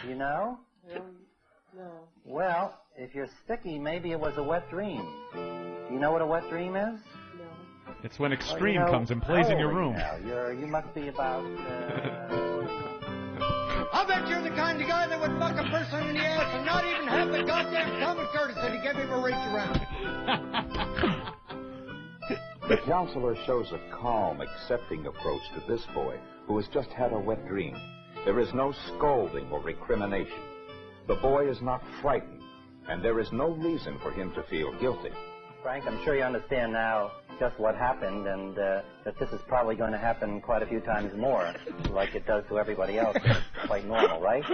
Speaker 7: You know?
Speaker 14: No.
Speaker 7: Well, if you're sticky, maybe it was a wet dream. Do you know what a wet dream is?
Speaker 2: It's when Extreme comes and plays in your room.
Speaker 7: Now. You must be about,
Speaker 17: I bet you're the kind of guy that would fuck a person in the ass and not even have the goddamn common courtesy to give him a reach around.
Speaker 16: The counselor shows a calm, accepting approach to this boy who has just had a wet dream. There is no scolding or recrimination. The boy is not frightened, and there is no reason for him to feel guilty.
Speaker 7: Frank, I'm sure you understand now just what happened, and that this is probably going to happen quite a few times more, like it does to everybody else. It's quite normal, right?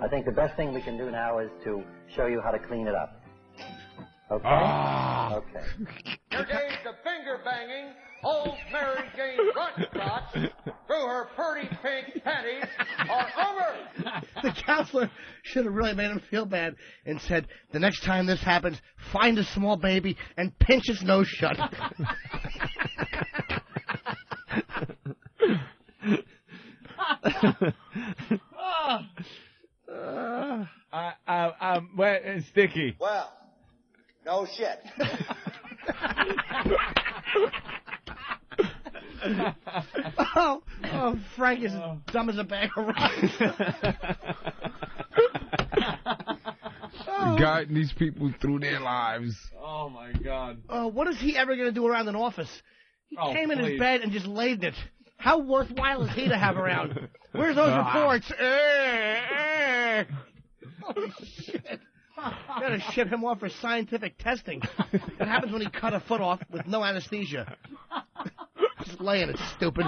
Speaker 7: I think the best thing we can do now is to show you how to clean it up. Okay? Okay.
Speaker 17: Her days of finger banging, old Mary Jane Rushcrotch through her pretty pink panties are over.
Speaker 4: The counselor should have really made him feel bad and said, the next time this happens, find a small baby and pinch its nose shut.
Speaker 2: I'm wet and sticky.
Speaker 17: Well, no shit.
Speaker 4: Oh, Frank is dumb as a bag of rocks.
Speaker 3: Guiding these people through their lives.
Speaker 2: Oh, my God.
Speaker 4: What is he ever going to do around an office? He came in his bed and just laid it. How worthwhile is he to have around? Where's those reports? Holy shit. Gotta ship him off for scientific testing. What happens when he cut a foot off with no anesthesia? Just laying it, stupid.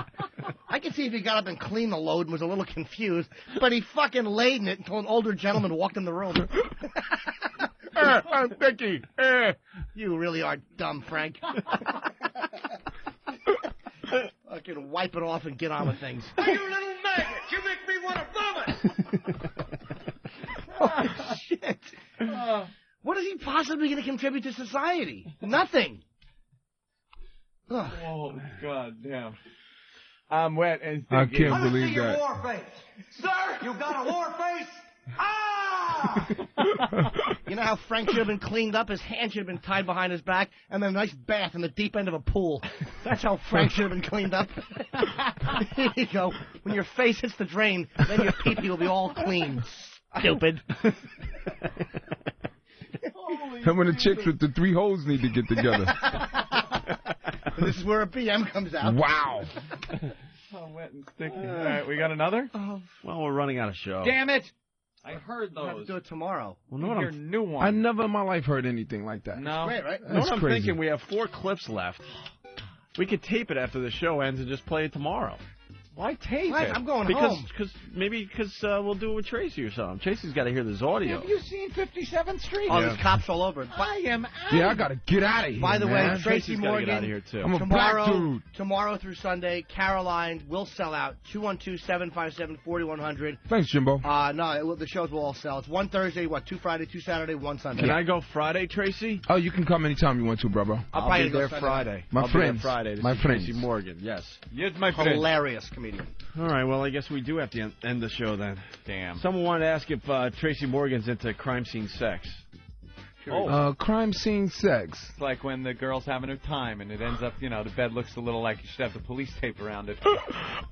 Speaker 4: I could see if he got up and cleaned the load and was a little confused, but he fucking laid in it until an older gentleman walked in the room. I'm Vicky. You really are dumb, Frank. Fucking wipe it off and get on with things.
Speaker 17: Hey, you little maggot! You make me want to vomit!
Speaker 4: Oh, shit. What is he possibly going to contribute to society? Nothing.
Speaker 2: Oh, God damn. I'm wet and sticky.
Speaker 3: I can't believe
Speaker 17: see your
Speaker 3: that.
Speaker 17: war face. Sir, you got a war face? Ah!
Speaker 4: You know how Frank should have been cleaned up? His hand should have been tied behind his back, and then a nice bath in the deep end of a pool. That's how Frank should have been cleaned up. Here you go. When your face hits the drain, then your pee-pee will be all clean. Stupid.
Speaker 3: And when the chicks with the 3 holes need to get together.
Speaker 4: This is where a PM comes out.
Speaker 3: Wow.
Speaker 2: I'm wet and sticky. All right, we got another?
Speaker 1: Well, we're running out of show.
Speaker 2: Damn it! I heard
Speaker 4: We'll have to
Speaker 2: those.
Speaker 4: do it tomorrow.
Speaker 1: Well, know what
Speaker 2: Your new one.
Speaker 3: I never in my life heard anything like that.
Speaker 2: No.
Speaker 4: Great, right?
Speaker 1: You know what I'm
Speaker 3: crazy.
Speaker 1: thinking? We have 4 clips left. We could tape it after the show ends and just play it tomorrow.
Speaker 2: Why tape
Speaker 4: What?
Speaker 2: it?
Speaker 4: I'm going home.
Speaker 1: Because we'll do it with Tracy or something. Tracy's got to hear this audio.
Speaker 2: Have you seen 57th Street?
Speaker 4: Oh, there's cops all over it.
Speaker 2: I am out.
Speaker 3: Yeah, I got to get out of here.
Speaker 4: By the way,
Speaker 3: man.
Speaker 4: Tracy
Speaker 1: Tracy's gotta get
Speaker 4: Morgan,
Speaker 1: out of here, too.
Speaker 3: I'm a black dude.
Speaker 4: tomorrow through Sunday, Caroline will sell out. 212-757-4100.
Speaker 3: Thanks, Jimbo.
Speaker 4: No, the shows will all sell. It's 1 Thursday, 2 Friday, 2 Saturday, 1 Sunday.
Speaker 1: Can I go Friday, Tracy?
Speaker 3: Oh, you can come anytime you want to, brother.
Speaker 4: I'll
Speaker 1: I'll
Speaker 4: probably
Speaker 1: be
Speaker 4: go
Speaker 1: there
Speaker 4: Sunday
Speaker 1: Friday.
Speaker 3: My
Speaker 1: I'll be
Speaker 3: friends.
Speaker 1: there Friday to
Speaker 3: My
Speaker 1: see
Speaker 3: friends.
Speaker 1: Tracy Morgan, yes.
Speaker 2: Yes, my friend.
Speaker 4: Hilarious comedian.
Speaker 1: All right, well, I guess we do have to end the show then.
Speaker 2: Damn.
Speaker 1: Someone wanted to ask if Tracy Morgan's into crime scene sex.
Speaker 3: Crime scene sex.
Speaker 2: It's like when the girl's having her time and it ends up, the bed looks a little like you should have the police tape around it.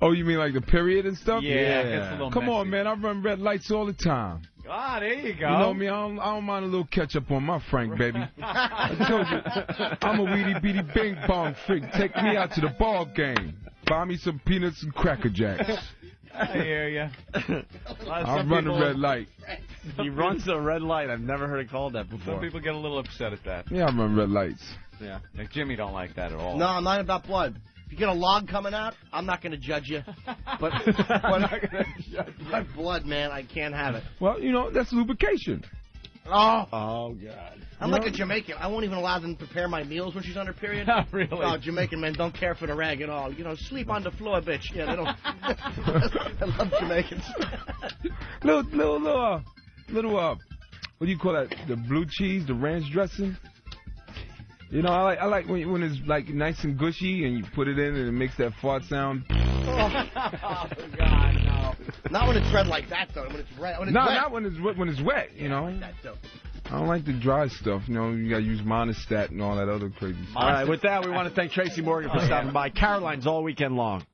Speaker 3: Oh, you mean like the period and stuff?
Speaker 2: Yeah, it gets a little
Speaker 3: Come on,
Speaker 2: messy.
Speaker 3: man. I run red lights all the time.
Speaker 2: Ah, there you go.
Speaker 3: You know me, I don't mind a little ketchup on my Frank, baby. I told you, I'm a weedy beady bing bong freak. Take me out to the ball game. Buy me some peanuts and Cracker Jacks.
Speaker 2: I hear ya.
Speaker 3: I run a red light.
Speaker 1: He runs a red light. I've never heard it called that before.
Speaker 2: Some people get a little upset at that.
Speaker 3: Yeah, I run red lights.
Speaker 2: Yeah. Like Jimmy don't like that at all.
Speaker 4: No, I'm not about blood. If you get a log coming out, I'm not going to judge you. But blood, man, I can't have it.
Speaker 3: Well, that's lubrication.
Speaker 4: Oh,
Speaker 1: God.
Speaker 4: I'm like a Jamaican. I won't even allow them to prepare my meals when she's on her period.
Speaker 2: Really?
Speaker 4: Oh, Jamaican men don't care for the rag at all. Sleep on the floor, bitch. Yeah, they don't. I love Jamaicans.
Speaker 3: Little, what do you call that? The blue cheese, the ranch dressing. I like when it's like nice and gushy and you put it in and it makes that fart sound.
Speaker 4: Oh, God, no. Not when it's red like that, though. When it's red. When it's wet.
Speaker 3: Not when it's wet.
Speaker 4: I like that, though.
Speaker 3: I don't like the dry stuff. You got to use Monistat and all that other crazy stuff.
Speaker 1: All right, with that, we want to thank Tracy Morgan for stopping by. Caroline's all weekend long.